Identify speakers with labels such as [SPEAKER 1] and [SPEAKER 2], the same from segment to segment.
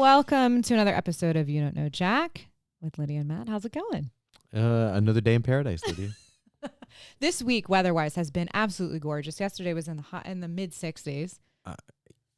[SPEAKER 1] Welcome to another episode of You Don't Know Jack with Lydia and Matt. How's it going?
[SPEAKER 2] Another day in paradise, Lydia.
[SPEAKER 1] This week, weather-wise, has been absolutely gorgeous. Yesterday was in the mid 60s.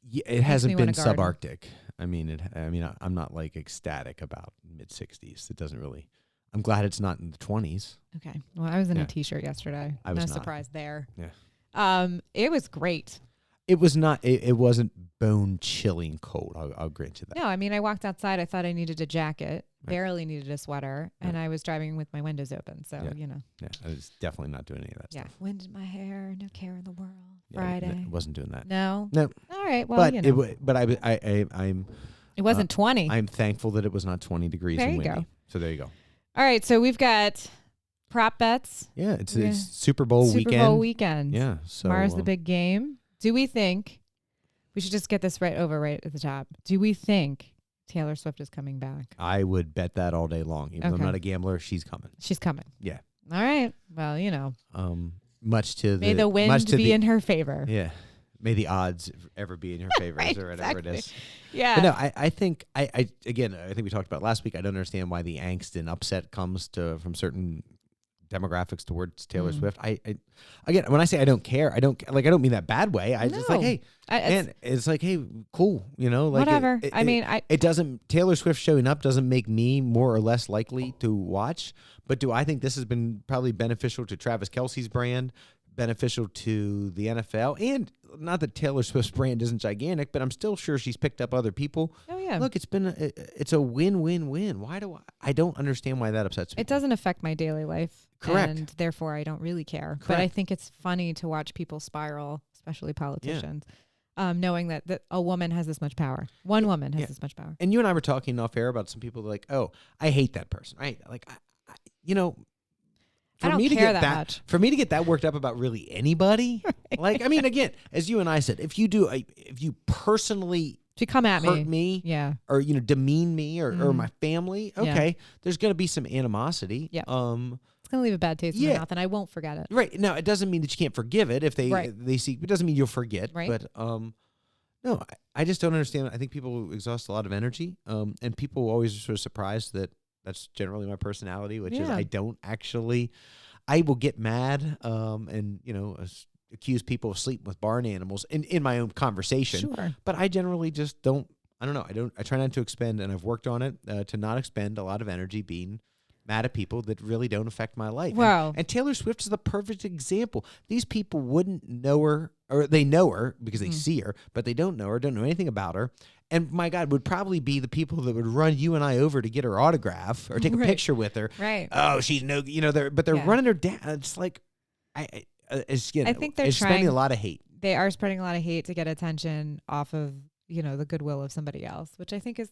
[SPEAKER 2] Yeah, it hasn't been
[SPEAKER 1] garden.
[SPEAKER 2] subarctic. I'm not like ecstatic about mid 60s. It doesn't really. I'm glad it's not in the 20s.
[SPEAKER 1] Okay. Well, I was in a t-shirt yesterday.
[SPEAKER 2] I was
[SPEAKER 1] no
[SPEAKER 2] not.
[SPEAKER 1] surprise there.
[SPEAKER 2] Yeah.
[SPEAKER 1] It was great.
[SPEAKER 2] It was not. It wasn't bone chilling cold. I'll grant you that.
[SPEAKER 1] No, I mean, I walked outside. I thought I needed a jacket. Barely needed a sweater, and I was driving with my windows open. So you know.
[SPEAKER 2] Yeah, I was definitely not doing any of that stuff.
[SPEAKER 1] Yeah, wind in my hair, no care in the world.
[SPEAKER 2] Yeah,
[SPEAKER 1] Friday.
[SPEAKER 2] wasn't doing that.
[SPEAKER 1] No. All right. Well,
[SPEAKER 2] but
[SPEAKER 1] you know.
[SPEAKER 2] I'm.
[SPEAKER 1] It wasn't 20.
[SPEAKER 2] I'm thankful that it was not 20 degrees
[SPEAKER 1] There
[SPEAKER 2] and
[SPEAKER 1] you
[SPEAKER 2] windy.
[SPEAKER 1] go.
[SPEAKER 2] So there you go.
[SPEAKER 1] All right, so we've got prop bets.
[SPEAKER 2] Yeah, it's Super Bowl weekend.
[SPEAKER 1] Super Bowl weekend.
[SPEAKER 2] Yeah. So
[SPEAKER 1] Tomorrow's the big game. Do we think we should just get this right at the top? Do we think Taylor Swift is coming back?
[SPEAKER 2] I would bet that all day long. Even though I'm not a gambler, she's coming.
[SPEAKER 1] She's coming.
[SPEAKER 2] Yeah.
[SPEAKER 1] All right. Well, you know.
[SPEAKER 2] Much to
[SPEAKER 1] May the wind be in her favor.
[SPEAKER 2] Yeah. May the odds ever be in her favor,
[SPEAKER 1] right,
[SPEAKER 2] or whatever
[SPEAKER 1] exactly.
[SPEAKER 2] it is.
[SPEAKER 1] Yeah.
[SPEAKER 2] But no, I think I think we talked about last week. I don't understand why the angst and upset comes from certain demographics towards Taylor Swift. Again, when I say I don't care, I don't mean that bad way. Just like, hey, it's like, hey, cool, you know, like
[SPEAKER 1] whatever. It
[SPEAKER 2] doesn't. Taylor Swift showing up doesn't make me more or less likely to watch. But do I think this has been probably beneficial to Travis Kelce's brand, beneficial to the NFL, and not that Taylor Swift's brand isn't gigantic, but I'm still sure she's picked up other people.
[SPEAKER 1] Oh yeah.
[SPEAKER 2] Look, it's a win-win-win. Why do I don't understand why that upsets me.
[SPEAKER 1] It doesn't affect my daily life.
[SPEAKER 2] Correct.
[SPEAKER 1] And therefore I don't really care.
[SPEAKER 2] Correct.
[SPEAKER 1] But I think it's funny to watch people spiral, especially politicians, knowing that a woman has this much power. One woman has this much power.
[SPEAKER 2] And you and I were talking off air about some people like, oh, I hate that person. Right? Like, you know,
[SPEAKER 1] I don't care that much.
[SPEAKER 2] For me to get that worked up about really anybody,
[SPEAKER 1] right.
[SPEAKER 2] Like, I mean, again, as you and I said, if you personally
[SPEAKER 1] to come at
[SPEAKER 2] hurt me, or demean me or my family, okay, there's going to be some animosity.
[SPEAKER 1] Yeah. It's going to leave a bad taste in my mouth, and I won't forget it.
[SPEAKER 2] Right. Now, it doesn't mean that you can't forgive it if they see. It doesn't mean you'll forget.
[SPEAKER 1] Right.
[SPEAKER 2] But no, I just don't understand. I think people exhaust a lot of energy, and people always are sort of surprised that that's generally my personality, which is I don't actually. I will get mad, and accuse people of sleeping with barn animals in my own conversation.
[SPEAKER 1] Sure.
[SPEAKER 2] But I generally just don't. I don't know. I try not to expend, and I've worked on it to not expend a lot of energy being mad at people that really don't affect my life.
[SPEAKER 1] Wow.
[SPEAKER 2] And Taylor Swift is the perfect example. These people wouldn't know her, or they know her because they see her, but they don't know her, don't know anything about her. And my God, would probably be the people that would run you and I over to get her autograph or take a picture with her.
[SPEAKER 1] Right.
[SPEAKER 2] Oh, she's no, they're running her down. It's like, I think they're spending a lot of hate.
[SPEAKER 1] They are spreading a lot of hate to get attention off of, the goodwill of somebody else, which I think is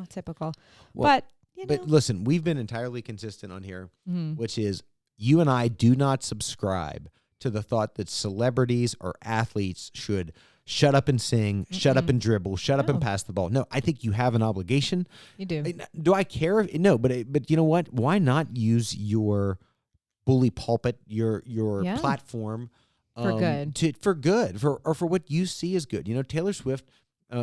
[SPEAKER 1] typical.
[SPEAKER 2] Well,
[SPEAKER 1] But,
[SPEAKER 2] But listen, we've been entirely consistent on here, which is you and I do not subscribe to the thought that celebrities or athletes should shut up and sing, shut up and dribble, shut up and pass the ball. No, I think you have an obligation.
[SPEAKER 1] You do.
[SPEAKER 2] Do I care? No, but you know what? Why not use your bully pulpit, your platform
[SPEAKER 1] for good,
[SPEAKER 2] for what you see as good? Taylor Swift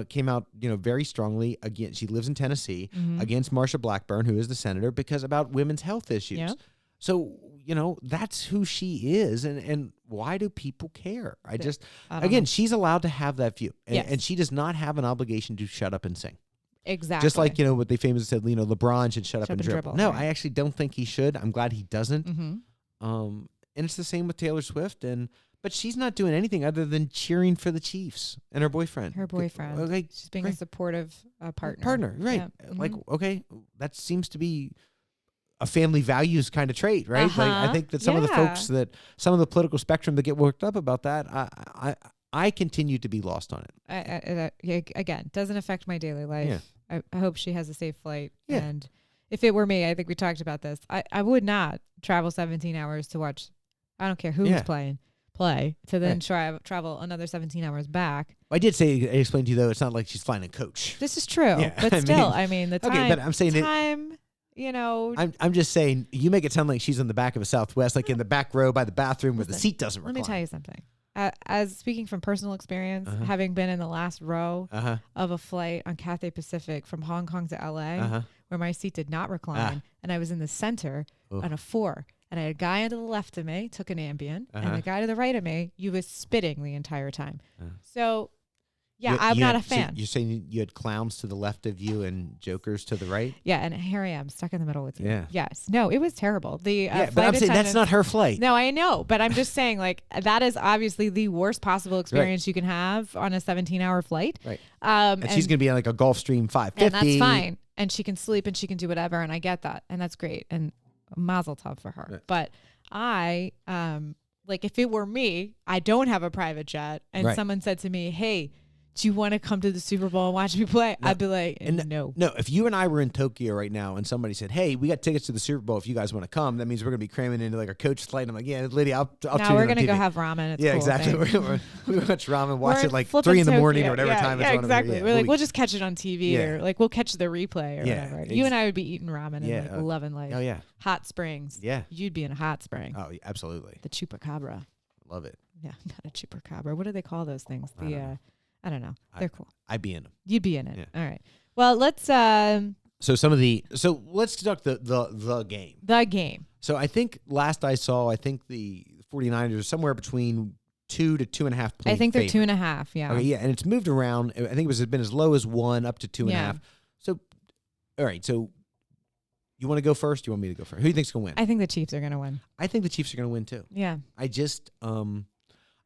[SPEAKER 2] came out, very strongly against. She lives in Tennessee against Marsha Blackburn, who is the senator, because about women's health issues.
[SPEAKER 1] Yeah.
[SPEAKER 2] So that's who she is, and why do people care?
[SPEAKER 1] I don't know.
[SPEAKER 2] She's allowed to have that view, and,
[SPEAKER 1] yes.
[SPEAKER 2] and she does not have an obligation to shut up and sing.
[SPEAKER 1] Exactly.
[SPEAKER 2] Just like what they famously said, LeBron should shut up and dribble. No,
[SPEAKER 1] right.
[SPEAKER 2] I actually don't think he should. I'm glad he doesn't.
[SPEAKER 1] Mm-hmm.
[SPEAKER 2] And it's the same with Taylor Swift, but she's not doing anything other than cheering for the Chiefs and her boyfriend.
[SPEAKER 1] Okay, she's being a supportive partner.
[SPEAKER 2] Partner, right?
[SPEAKER 1] Yeah. Mm-hmm.
[SPEAKER 2] Like, okay, that seems to be a family values kind of trait, right? Like, I think that some of the folks some of the political spectrum that get worked up about that, I continue to be lost on it.
[SPEAKER 1] Again, doesn't affect my daily life.
[SPEAKER 2] Yeah.
[SPEAKER 1] I hope she has a safe flight.
[SPEAKER 2] Yeah.
[SPEAKER 1] And if it were me, I think we talked about this. I would not travel 17 hours to watch. I don't care who's play to then travel another 17 hours back.
[SPEAKER 2] I did say, I explained to you though, it's not like she's flying a coach.
[SPEAKER 1] This is true, but still, the time.
[SPEAKER 2] Okay, but I'm saying I'm just saying, you make it sound like she's in the back of a Southwest, like in the back row by the bathroom where the seat doesn't recline.
[SPEAKER 1] Let me tell you something. as speaking from personal experience, having been in the last row of a flight on Cathay Pacific from Hong Kong to LA, where my seat did not recline, and I was in the center on a 4. And I had a guy on the left of me, took an Ambien, and the guy to the right of me, you was spitting the entire time. So, yeah, I'm not a fan.
[SPEAKER 2] So you're saying you had clowns to the left of you and jokers to the right?
[SPEAKER 1] Yeah, and here I am, stuck in the middle with you.
[SPEAKER 2] Yeah.
[SPEAKER 1] Yes. No, it was terrible. The
[SPEAKER 2] but I'm saying that's not her flight.
[SPEAKER 1] No, I know, but I'm just saying, like, that is obviously the worst possible experience you can have on a 17-hour flight.
[SPEAKER 2] Right. And she's going to be on like a Gulfstream 550.
[SPEAKER 1] And that's fine. And she can sleep and she can do whatever, and I get that, and that's great. And mazel tov for her. Right. But I, like, if it were me, I don't have a private jet, and someone said to me, hey, do you want to come to the Super Bowl and watch me play? No. I'd be like, no.
[SPEAKER 2] No, if you and I were in Tokyo right now and somebody said, hey, we got tickets to the Super Bowl if you guys want to come, that means we're going to be cramming into like a coach flight. And I'm like, yeah, Lydia, I'll tune in.
[SPEAKER 1] No, we're going to go have ramen. It's cool,
[SPEAKER 2] exactly. We watch ramen, watch it like 3 in the morning or whatever time it's on.
[SPEAKER 1] Exactly. We're like, we'll just catch it on TV or like we'll catch the replay or whatever. You and I would be eating ramen and like loving life.
[SPEAKER 2] Oh, yeah.
[SPEAKER 1] Hot springs.
[SPEAKER 2] Yeah.
[SPEAKER 1] You'd be in a hot spring.
[SPEAKER 2] Oh, absolutely.
[SPEAKER 1] The chupacabra.
[SPEAKER 2] Love it.
[SPEAKER 1] Yeah, not a chupacabra. What do they call those things? I don't know. They're cool.
[SPEAKER 2] I'd be in them.
[SPEAKER 1] You'd be in it. Yeah. All right. Well, let's.
[SPEAKER 2] So let's conduct the game.
[SPEAKER 1] The game.
[SPEAKER 2] So I think last I saw, the 49ers are somewhere between 2 to 2.5 point
[SPEAKER 1] I think they're
[SPEAKER 2] favorite.
[SPEAKER 1] 2.5. Yeah.
[SPEAKER 2] Okay, yeah, and it's moved around. I think it has been as low as 1 up to 2.5. So, all right. So, you want to go first? You want me to go first? Who do you think's gonna win?
[SPEAKER 1] I think the Chiefs are gonna win.
[SPEAKER 2] I think the Chiefs are gonna win too.
[SPEAKER 1] Yeah.
[SPEAKER 2] I just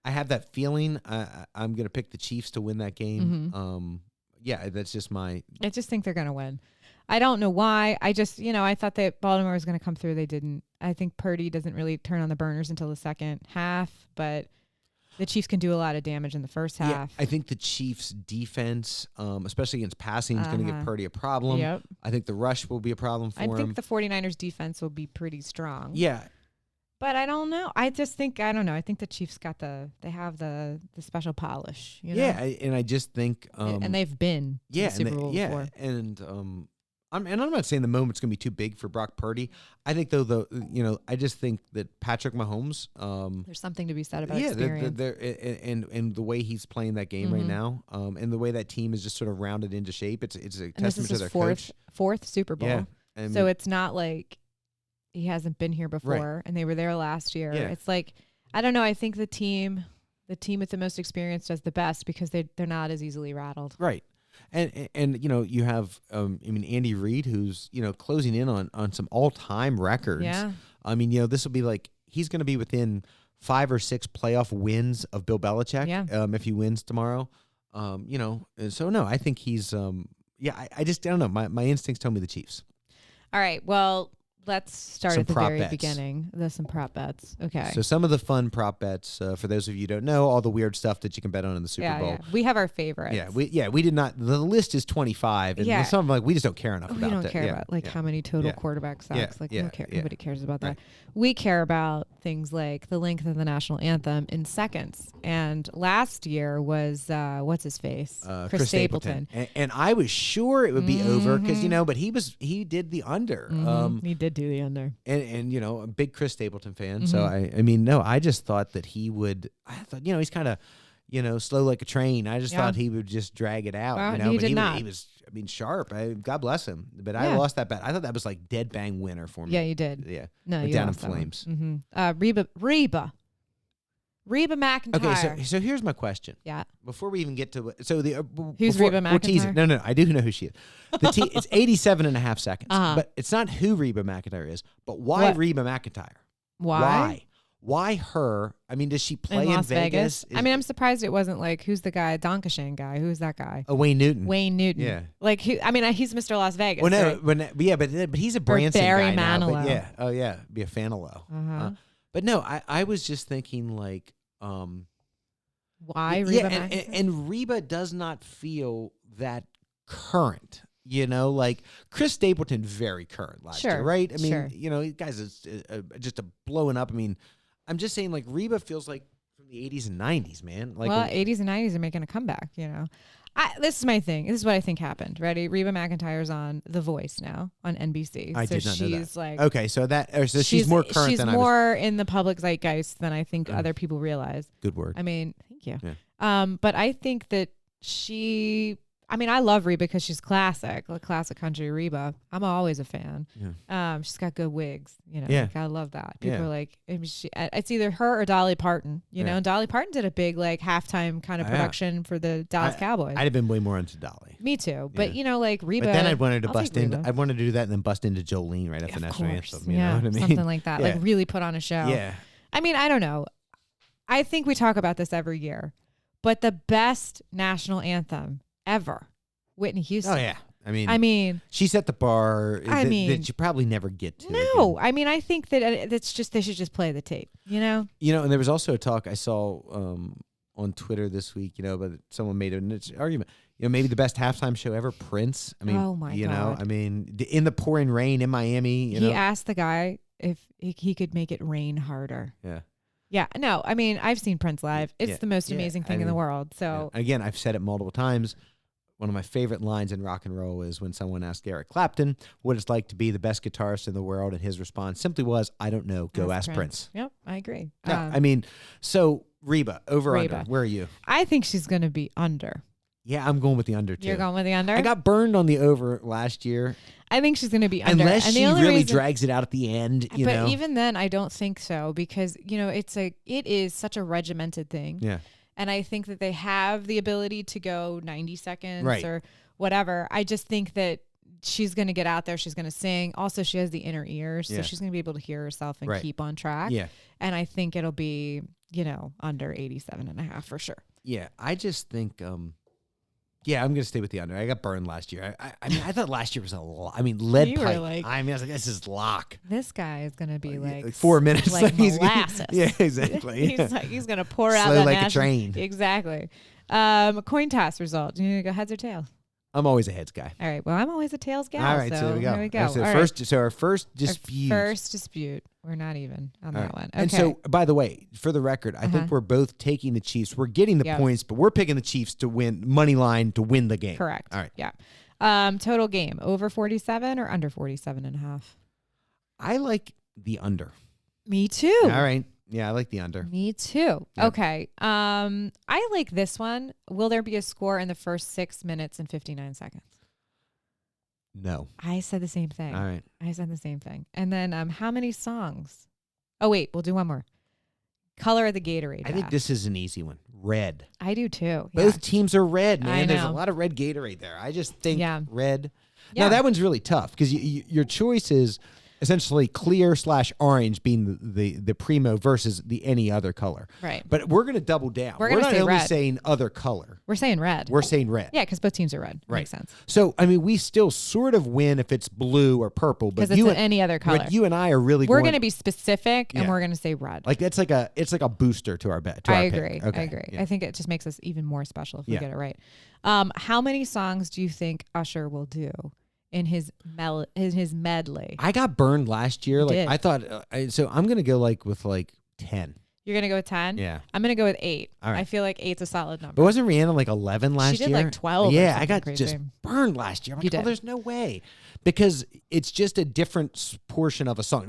[SPEAKER 2] I have that feeling. I'm going to pick the Chiefs to win that game. Yeah, that's just my...
[SPEAKER 1] I just think they're going to win. I don't know why. I just, I thought that Baltimore was going to come through. They didn't. I think Purdy doesn't really turn on the burners until the second half, but the Chiefs can do a lot of damage in the first half.
[SPEAKER 2] Yeah, I think the Chiefs' defense, especially against passing, is going to give Purdy a problem.
[SPEAKER 1] Yep.
[SPEAKER 2] I think the rush will be a problem for him.
[SPEAKER 1] I think the 49ers' defense will be pretty strong.
[SPEAKER 2] Yeah.
[SPEAKER 1] But I don't know. I just think, I don't know. I think the Chiefs they have the special polish.
[SPEAKER 2] Yeah, and I just think.
[SPEAKER 1] And they've been to the Super Bowl before.
[SPEAKER 2] And I'm not saying the moment's going to be too big for Brock Purdy. I think though I just think that Patrick Mahomes.
[SPEAKER 1] There's something to be said about experience.
[SPEAKER 2] And the way he's playing that game right now, and the way that team is just sort of rounded into shape. It's a testament to their coach.
[SPEAKER 1] Fourth Super Bowl.
[SPEAKER 2] Yeah,
[SPEAKER 1] so it's not like he hasn't been here before, and they were there last year. Yeah. It's like, I don't know. I think the team with the most experience does the best because they're not as easily rattled.
[SPEAKER 2] Right. And you have Andy Reid, who's closing in on some all-time records.
[SPEAKER 1] Yeah.
[SPEAKER 2] I mean, this will be like he's going to be within 5 or 6 playoff wins of Bill Belichick.
[SPEAKER 1] Yeah.
[SPEAKER 2] If he wins tomorrow. And so no, I think he's I just don't know. My instincts tell me the Chiefs.
[SPEAKER 1] All right. Well, let's start at the very beginning. There's some prop bets. Okay.
[SPEAKER 2] So some of the fun prop bets, for those of you who don't know, all the weird stuff that you can bet on in the Super Bowl.
[SPEAKER 1] Yeah. We have our favorites.
[SPEAKER 2] We did not. The list is 25, and some like we just don't care enough about that.
[SPEAKER 1] We don't care about how many total quarterback sacks. Nobody cares about that. We care about things like the length of the national anthem in seconds. And last year was what's his face, Chris Stapleton.
[SPEAKER 2] And I was sure it would be over because but he did the under.
[SPEAKER 1] He did do the under.
[SPEAKER 2] And a big Chris Stapleton fan. So I just thought that he would. I thought he's kind of slow like a train. I just thought he would just drag it out.
[SPEAKER 1] Well, he did not.
[SPEAKER 2] He was sharp. God bless him. But I lost that bet. I thought that was like dead bang winner for me.
[SPEAKER 1] Yeah, you did.
[SPEAKER 2] Yeah.
[SPEAKER 1] No, you
[SPEAKER 2] down
[SPEAKER 1] lost
[SPEAKER 2] in flames.
[SPEAKER 1] Reba McEntire.
[SPEAKER 2] Okay, so here's my question.
[SPEAKER 1] Yeah.
[SPEAKER 2] Before we even get to
[SPEAKER 1] who's Reba McEntire?
[SPEAKER 2] Teasing. No, I do know who she is. It's 87.5 seconds. But it's not who Reba McEntire is, but why Reba McEntire?
[SPEAKER 1] Why?
[SPEAKER 2] Why her? I mean, does she play in
[SPEAKER 1] Las Vegas? I'm surprised it wasn't like, who's the guy? Donkashane guy. Who's that guy?
[SPEAKER 2] Wayne Newton.
[SPEAKER 1] Yeah. Like, he's Mr. Las Vegas.
[SPEAKER 2] Well, no, right? But he's a Branson
[SPEAKER 1] Barry
[SPEAKER 2] guy
[SPEAKER 1] Manilow.
[SPEAKER 2] now. But be a Fanilow. But no, I was just thinking like,
[SPEAKER 1] why Reba?
[SPEAKER 2] And Reba does not feel that current. Like Chris Stapleton, very current last year, right? I mean, guys is just a blowing up. I mean, I'm just saying, like Reba feels like from the 80s and 90s, man. Like,
[SPEAKER 1] 80s and 90s are making a comeback. This is my thing. This is what I think happened. Ready? Reba McEntire's on The Voice now on NBC.
[SPEAKER 2] I
[SPEAKER 1] so
[SPEAKER 2] did not know that.
[SPEAKER 1] She's like
[SPEAKER 2] okay, so she's more current than I was.
[SPEAKER 1] She's more in the public zeitgeist than I think other people realize.
[SPEAKER 2] Good word.
[SPEAKER 1] I mean, thank you.
[SPEAKER 2] Yeah.
[SPEAKER 1] But I think that I love Reba because she's classic, like classic country Reba. I'm always a fan. Yeah. She's got good wigs, Yeah. Like, I love that. People are like, it's either her or Dolly Parton, you know. And Dolly Parton did a big like halftime kind of production for the Dallas Cowboys.
[SPEAKER 2] I'd have been way more into Dolly.
[SPEAKER 1] Me too, but like Reba.
[SPEAKER 2] But then I'd wanted to bust into. I'd wanted to do that and then bust into Jolene right after the national anthem. You know what I mean?
[SPEAKER 1] Something like that. Like really put on a show.
[SPEAKER 2] Yeah.
[SPEAKER 1] I mean, I don't know. I think we talk about this every year, but the best national anthem ever, Whitney Houston.
[SPEAKER 2] Oh yeah, I mean, she set the bar that you probably never get to.
[SPEAKER 1] No,
[SPEAKER 2] again.
[SPEAKER 1] I mean, I think that it's just they should just play the tape.
[SPEAKER 2] And there was also a talk I saw on Twitter this week. But someone made an argument. Maybe the best halftime show ever, Prince. I mean,
[SPEAKER 1] oh my God.
[SPEAKER 2] I mean, in the pouring rain in Miami.
[SPEAKER 1] He asked the guy if he could make it rain harder.
[SPEAKER 2] Yeah.
[SPEAKER 1] Yeah, no, I mean, I've seen Prince live. It's the most amazing thing in the world. So
[SPEAKER 2] again, I've said it multiple times. One of my favorite lines in rock and roll is when someone asked Eric Clapton what it's like to be the best guitarist in the world, and his response simply was, "I don't know. Go ask Prince."
[SPEAKER 1] Yep, I agree.
[SPEAKER 2] Yeah, I mean, so Reba, under. Where are you?
[SPEAKER 1] I think she's going to be under.
[SPEAKER 2] Yeah, I'm going with the under too.
[SPEAKER 1] You're going with the under?
[SPEAKER 2] I got burned on the over last year.
[SPEAKER 1] I think she's going to be under.
[SPEAKER 2] Unless she really drags it out at the end, you know.
[SPEAKER 1] But even then, I don't think so because, it is such a regimented thing.
[SPEAKER 2] Yeah.
[SPEAKER 1] And I think that they have the ability to go 90 seconds or whatever. I just think that she's going to get out there. She's going to sing. Also, she has the inner ears, so she's going to be able to hear herself and keep on track. Yeah. And I think it'll be, under 87.5 for sure.
[SPEAKER 2] Yeah. I just think... Yeah, I'm going to stay with the under. I got burned last year. I mean, I thought last year was a lot. I mean, lead pipe. I was like, this is lock.
[SPEAKER 1] This guy is going to be like
[SPEAKER 2] 4 minutes.
[SPEAKER 1] Like molasses.
[SPEAKER 2] Yeah, exactly.
[SPEAKER 1] He's going to pour out
[SPEAKER 2] slow
[SPEAKER 1] that
[SPEAKER 2] like a train.
[SPEAKER 1] Exactly. Coin toss result. You need to go heads or tails?
[SPEAKER 2] I'm always a heads guy.
[SPEAKER 1] All right. Well, I'm always a tails gal.
[SPEAKER 2] All right. So there we go.
[SPEAKER 1] There we go.
[SPEAKER 2] So our first dispute.
[SPEAKER 1] First dispute. We're not even on that one. Okay.
[SPEAKER 2] And so, by the way, for the record, I think we're both taking the Chiefs. We're getting the points, but we're picking the Chiefs to win money line to win the game.
[SPEAKER 1] Correct.
[SPEAKER 2] All right.
[SPEAKER 1] Yeah. Total game over 47 or under 47.5? I
[SPEAKER 2] like the under.
[SPEAKER 1] Me too.
[SPEAKER 2] All right. Yeah, I like the under.
[SPEAKER 1] Me too. Yep. Okay. I like this one. Will there be a score in the first 6 minutes and 59 seconds?
[SPEAKER 2] No.
[SPEAKER 1] I said the same thing.
[SPEAKER 2] All right.
[SPEAKER 1] I said the same thing. And then how many songs? Oh, wait. We'll do one more. Color of the Gatorade.
[SPEAKER 2] I think this is an easy one. Red.
[SPEAKER 1] I do too.
[SPEAKER 2] Both teams are red, man. There's a lot of red Gatorade there. I just think red. Yeah. Now, that one's really tough because your choice is essentially clear/orange being the primo versus the any other color.
[SPEAKER 1] Right.
[SPEAKER 2] But we're going to double down. We're not only
[SPEAKER 1] red.
[SPEAKER 2] saying other color.
[SPEAKER 1] We're saying red.
[SPEAKER 2] We're saying red.
[SPEAKER 1] Yeah, because both teams are red.
[SPEAKER 2] Right.
[SPEAKER 1] Makes sense.
[SPEAKER 2] So, I mean, we still sort of win if it's blue or purple.
[SPEAKER 1] Because it's any other color.
[SPEAKER 2] But you and I are really
[SPEAKER 1] We're going to be specific, and we're going to say red.
[SPEAKER 2] Like, it's like a booster to our bet.
[SPEAKER 1] I agree.
[SPEAKER 2] Okay.
[SPEAKER 1] I agree. Yeah. I think it just makes us even more special if we get it right. How many songs do you think Usher will do in his medley?
[SPEAKER 2] I got burned last year. I thought so. I'm gonna go with 10.
[SPEAKER 1] You're gonna go with 10?
[SPEAKER 2] Yeah.
[SPEAKER 1] I'm gonna go with 8.
[SPEAKER 2] All right.
[SPEAKER 1] I feel like 8's a solid number.
[SPEAKER 2] But wasn't Rihanna 11 last year?
[SPEAKER 1] She did 12.
[SPEAKER 2] Yeah, I got just burned last year. I'm like, there's no way, because it's just a different portion of a song.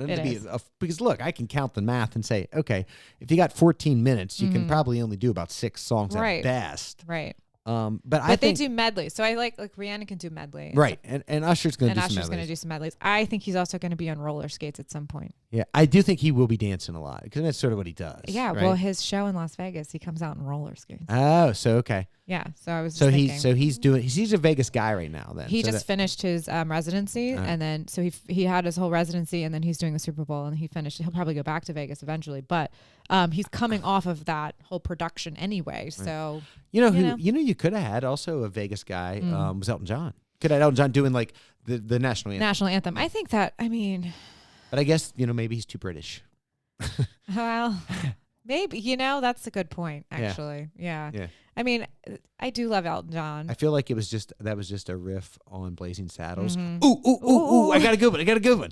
[SPEAKER 2] Because look, I can count the math and say, okay, if you got 14 minutes, you can probably only do about 6 songs at best.
[SPEAKER 1] Right.
[SPEAKER 2] But I think
[SPEAKER 1] they do medley, so I like Rihanna can do medley,
[SPEAKER 2] right? And Usher's going to do some medleys.
[SPEAKER 1] Usher's going to do some medleys. I think he's also going to be on roller skates at some point.
[SPEAKER 2] Yeah, I do think he will be dancing a lot because that's sort of what he does.
[SPEAKER 1] Yeah,
[SPEAKER 2] right?
[SPEAKER 1] Well, his show in Las Vegas, he comes out in roller skates.
[SPEAKER 2] Oh, so okay.
[SPEAKER 1] Yeah, so I was.
[SPEAKER 2] He's a Vegas guy right now. Then
[SPEAKER 1] he just finished his residency, and then so he had his whole residency, and then he's doing the Super Bowl, and he finished. He'll probably go back to Vegas eventually, but he's coming off of that whole production anyway. Right. So
[SPEAKER 2] you could have had also a Vegas guy was Elton John. Could have had Elton John doing the national anthem.
[SPEAKER 1] National anthem. I think that. I mean.
[SPEAKER 2] But I guess maybe he's too British.
[SPEAKER 1] Well. Maybe, that's a good point, actually. Yeah. I mean, I do love Elton John.
[SPEAKER 2] I feel like that was just a riff on Blazing Saddles. Mm-hmm. Ooh, I got a good one.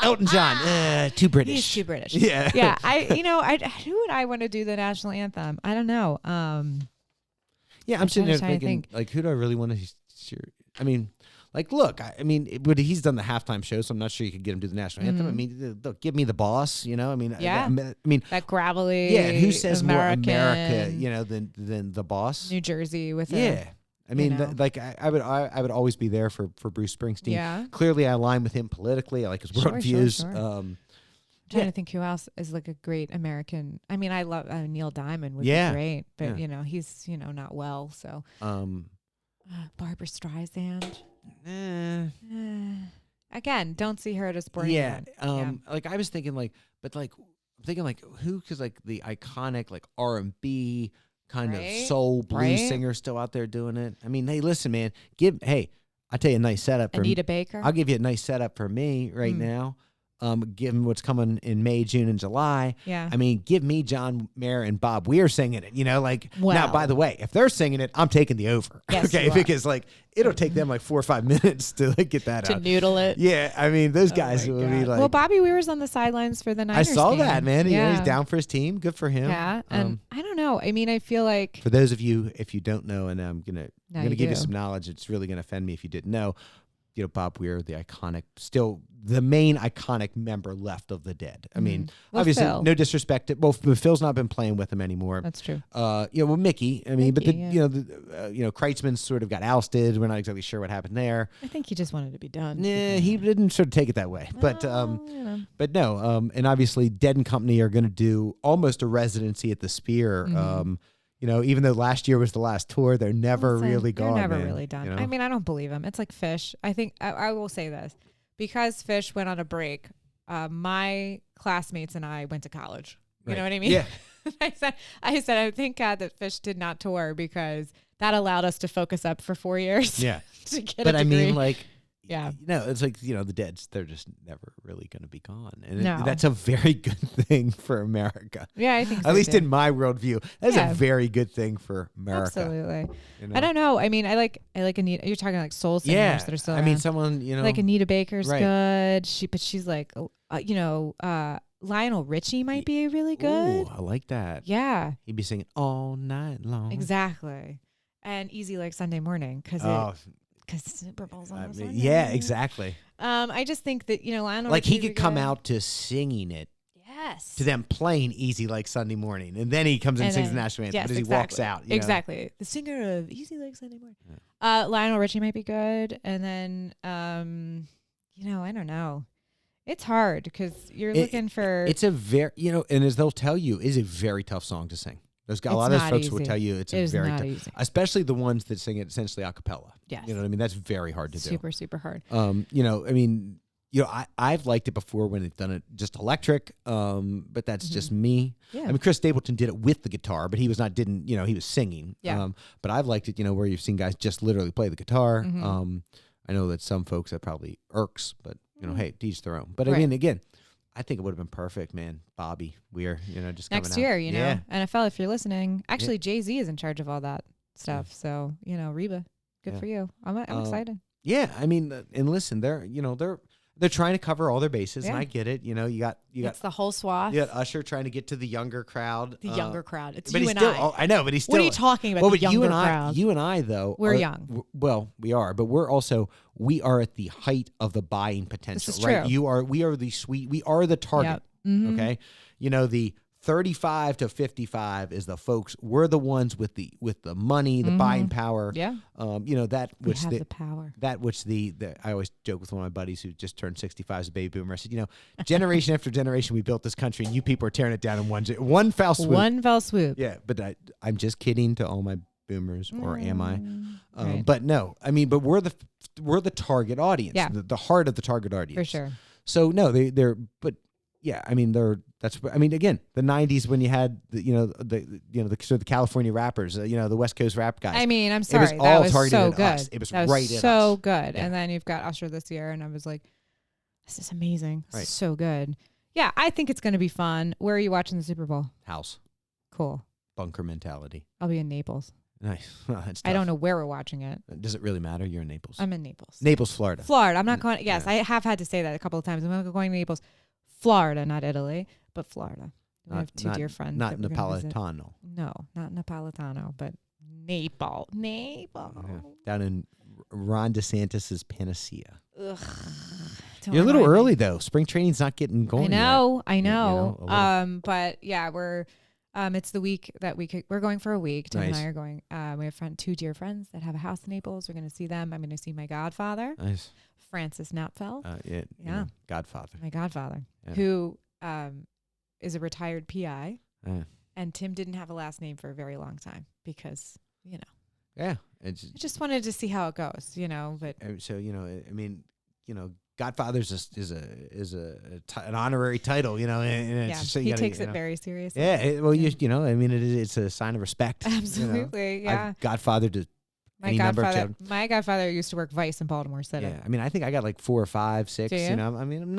[SPEAKER 2] Elton John, too British.
[SPEAKER 1] He's too British.
[SPEAKER 2] Yeah.
[SPEAKER 1] Yeah. Who would I want to do the national anthem? I don't know.
[SPEAKER 2] Yeah, I'm sitting there thinking, like, who do I really want to cheer? I mean, like, look, but he's done the halftime show, so I'm not sure you could get him to the national anthem. I mean, give me the boss, you know. I mean,
[SPEAKER 1] yeah.
[SPEAKER 2] I mean
[SPEAKER 1] that gravelly.
[SPEAKER 2] Yeah, who says
[SPEAKER 1] American,
[SPEAKER 2] more America, you know, than the boss?
[SPEAKER 1] New Jersey with
[SPEAKER 2] I mean, I would always be there for Bruce Springsteen.
[SPEAKER 1] Yeah.
[SPEAKER 2] Clearly, I align with him politically. I like his worldviews.
[SPEAKER 1] Sure. I'm trying to think who else is like a great American. I mean, I love Neil Diamond would be great, but you know, he's not well. So, Barbara Streisand. Again, don't see her at a sporting event.
[SPEAKER 2] Like I was thinking, like, but like I'm thinking like who, because like the iconic like R&B kind of soul blues singer still out there doing it. I mean, hey, listen, man, I tell you a nice setup for
[SPEAKER 1] Anita Baker.
[SPEAKER 2] I'll give you a nice setup for me right now. Given what's coming in May, June, and July.
[SPEAKER 1] Yeah.
[SPEAKER 2] I mean, give me John Mayer and Bob Weir singing it, you know, like, now, by the way, if they're singing it, I'm taking the over.
[SPEAKER 1] Yes,
[SPEAKER 2] okay. Because like, it'll take them like 4 or 5 minutes to like get that out.
[SPEAKER 1] To noodle it.
[SPEAKER 2] Yeah. I mean, those guys will be like.
[SPEAKER 1] Well, Bobby Weir's on the sidelines for the Niners
[SPEAKER 2] I saw
[SPEAKER 1] game.
[SPEAKER 2] that, man. Yeah. He's down for his team. Good for him.
[SPEAKER 1] Yeah. And I don't know. I mean, I feel like.
[SPEAKER 2] For those of you, if you don't know, and I'm going to give you some knowledge, it's really going to offend me if you didn't know. You know, Bob Weir, the iconic, still the main iconic member left of the Dead. I mean, obviously, no disrespect. Phil's not been playing with him anymore.
[SPEAKER 1] That's true.
[SPEAKER 2] Mickey. I mean, Kreitzman sort of got ousted. We're not exactly sure what happened there.
[SPEAKER 1] I think he just wanted to be done.
[SPEAKER 2] Nah, he didn't sort of take it that way. But no. And obviously, Dead and Company are going to do almost a residency at the Sphere. You know, even though last year was the last tour, they're never really gone.
[SPEAKER 1] They're never really done. You know? I mean, I don't believe them. It's like Fish. I think I will say this. Because Fish went on a break, my classmates and I went to college. You know what I mean?
[SPEAKER 2] Yeah.
[SPEAKER 1] I said, thank God that Fish did not tour because that allowed us to focus up for 4 years.
[SPEAKER 2] Yeah.
[SPEAKER 1] To get
[SPEAKER 2] but
[SPEAKER 1] a degree.
[SPEAKER 2] I mean, like,
[SPEAKER 1] yeah.
[SPEAKER 2] No, it's like, you know, the Deads, they're just never really going to be gone. And that's a very good thing for America.
[SPEAKER 1] Yeah, I think so.
[SPEAKER 2] At least in my worldview. That's a very good thing for America.
[SPEAKER 1] Absolutely.
[SPEAKER 2] You know?
[SPEAKER 1] I don't know. I mean, I like Anita. You're talking like soul singers that are still around.
[SPEAKER 2] I mean, someone, you know.
[SPEAKER 1] Like Anita Baker's good. She's like, Lionel Richie might be really good.
[SPEAKER 2] Ooh, I like that.
[SPEAKER 1] Yeah.
[SPEAKER 2] He'd be singing all night long.
[SPEAKER 1] Exactly. And Easy Like Sunday Morning because Superbowl's on Sunday.
[SPEAKER 2] Yeah, exactly.
[SPEAKER 1] I just think that, you know, Lionel
[SPEAKER 2] like
[SPEAKER 1] Richie's
[SPEAKER 2] he could come out to singing it.
[SPEAKER 1] Yes.
[SPEAKER 2] To them playing Easy Like Sunday Morning. And then he comes in and sings the national anthem. But as he walks out. You know?
[SPEAKER 1] The singer of Easy Like Sunday Morning. Yeah. Lionel Richie might be good. And then, you know, I don't know. It's hard because you're looking for.
[SPEAKER 2] It's a very, you know, and as they'll tell you, is a very tough song to sing. A lot of those folks will tell you it's very tough. Especially the ones that sing it essentially a cappella.
[SPEAKER 1] Yes.
[SPEAKER 2] You know what I mean? That's very hard to do.
[SPEAKER 1] Super, super hard.
[SPEAKER 2] You know, I mean, you know, I've liked it before when they've done it just electric, but that's just me. Yeah. I mean, Chris Stapleton did it with the guitar, but he was he was singing. Yeah. But I've liked it, you know, where you've seen guys just literally play the guitar. I know that some folks that probably irks, but, you know, hey, to each their own. But I mean, again, I think it would have been perfect, man. Bobby Weir, you know, just
[SPEAKER 1] next year, you know. NFL, if you're listening, actually Jay-Z is in charge of all that stuff. So, you know, Reba, good for you. I'm excited.
[SPEAKER 2] Yeah, I mean, and listen, they're trying to cover all their bases, and I get it. You know, you got
[SPEAKER 1] it's the whole swath.
[SPEAKER 2] You got Usher trying to get to the younger crowd.
[SPEAKER 1] The younger crowd. It's
[SPEAKER 2] but
[SPEAKER 1] you and
[SPEAKER 2] still, I know, but he's still.
[SPEAKER 1] What are you talking about? The younger crowd.
[SPEAKER 2] You and I, though,
[SPEAKER 1] we're young.
[SPEAKER 2] Well, we are, but we are at the height of the buying potential.
[SPEAKER 1] This is
[SPEAKER 2] right?
[SPEAKER 1] true.
[SPEAKER 2] We are the target. Yep. Okay, you know, the 35 to 55 is the folks. We're the ones with the money, the buying power.
[SPEAKER 1] Yeah.
[SPEAKER 2] You know, that which
[SPEAKER 1] we have the power.
[SPEAKER 2] That which the I always joke with one of my buddies who just turned 65 as a baby boomer. I said, you know, generation after generation, we built this country, and you people are tearing it down in one fell swoop.
[SPEAKER 1] One fell swoop.
[SPEAKER 2] Yeah, but I'm just kidding to all my boomers, or am I? Right. But no, I mean, but we're the target audience.
[SPEAKER 1] Yeah.
[SPEAKER 2] The heart of the target audience.
[SPEAKER 1] For sure.
[SPEAKER 2] So no, they're but. Yeah, I mean again, the 90s when you had the California rappers, the West Coast rap guys.
[SPEAKER 1] I mean, I'm sorry,
[SPEAKER 2] it was all targeted
[SPEAKER 1] so
[SPEAKER 2] at
[SPEAKER 1] good.
[SPEAKER 2] us. It was right at us.
[SPEAKER 1] So good.
[SPEAKER 2] Yeah.
[SPEAKER 1] And then you've got Usher this year, and I was like, this is amazing. This is so good. Yeah, I think it's going to be fun. Where are you watching the Super Bowl?
[SPEAKER 2] House.
[SPEAKER 1] Cool.
[SPEAKER 2] Bunker mentality.
[SPEAKER 1] I'll be in Naples.
[SPEAKER 2] Nice. Well, that's tough.
[SPEAKER 1] I don't know where we're watching it.
[SPEAKER 2] Does it really matter? You're in Naples.
[SPEAKER 1] I'm in Naples.
[SPEAKER 2] Naples, Florida.
[SPEAKER 1] I'm not going. Yes, I have had to say that a couple of times. I'm going to Naples. Florida, not Italy, but Florida. We have two dear friends.
[SPEAKER 2] Not Napolitano.
[SPEAKER 1] No, not Napolitano, but Naples.
[SPEAKER 2] Down in Ron DeSantis's Panacea.
[SPEAKER 1] Ugh.
[SPEAKER 2] You're a little early though. Spring training's not getting going.
[SPEAKER 1] I know. But yeah, we're it's the week that we're going for a week. Tim and I are going. We have two dear friends that have a house in Naples. We're going to see them. I'm going to see my godfather, Francis Knapfel.
[SPEAKER 2] Yeah. Godfather.
[SPEAKER 1] My godfather, who is a retired PI. And Tim didn't have a last name for a very long time because,
[SPEAKER 2] Yeah.
[SPEAKER 1] I just wanted to see how it goes, but.
[SPEAKER 2] So, I mean, Godfather's is an honorary title, and
[SPEAKER 1] he takes it very seriously.
[SPEAKER 2] Yeah. It's a sign of respect.
[SPEAKER 1] Absolutely. Yeah.
[SPEAKER 2] I've godfathered to
[SPEAKER 1] my godfather used to work Vice in Baltimore City.
[SPEAKER 2] Yeah. I mean, I think I got like 4 or 5, 6, I mean, I'm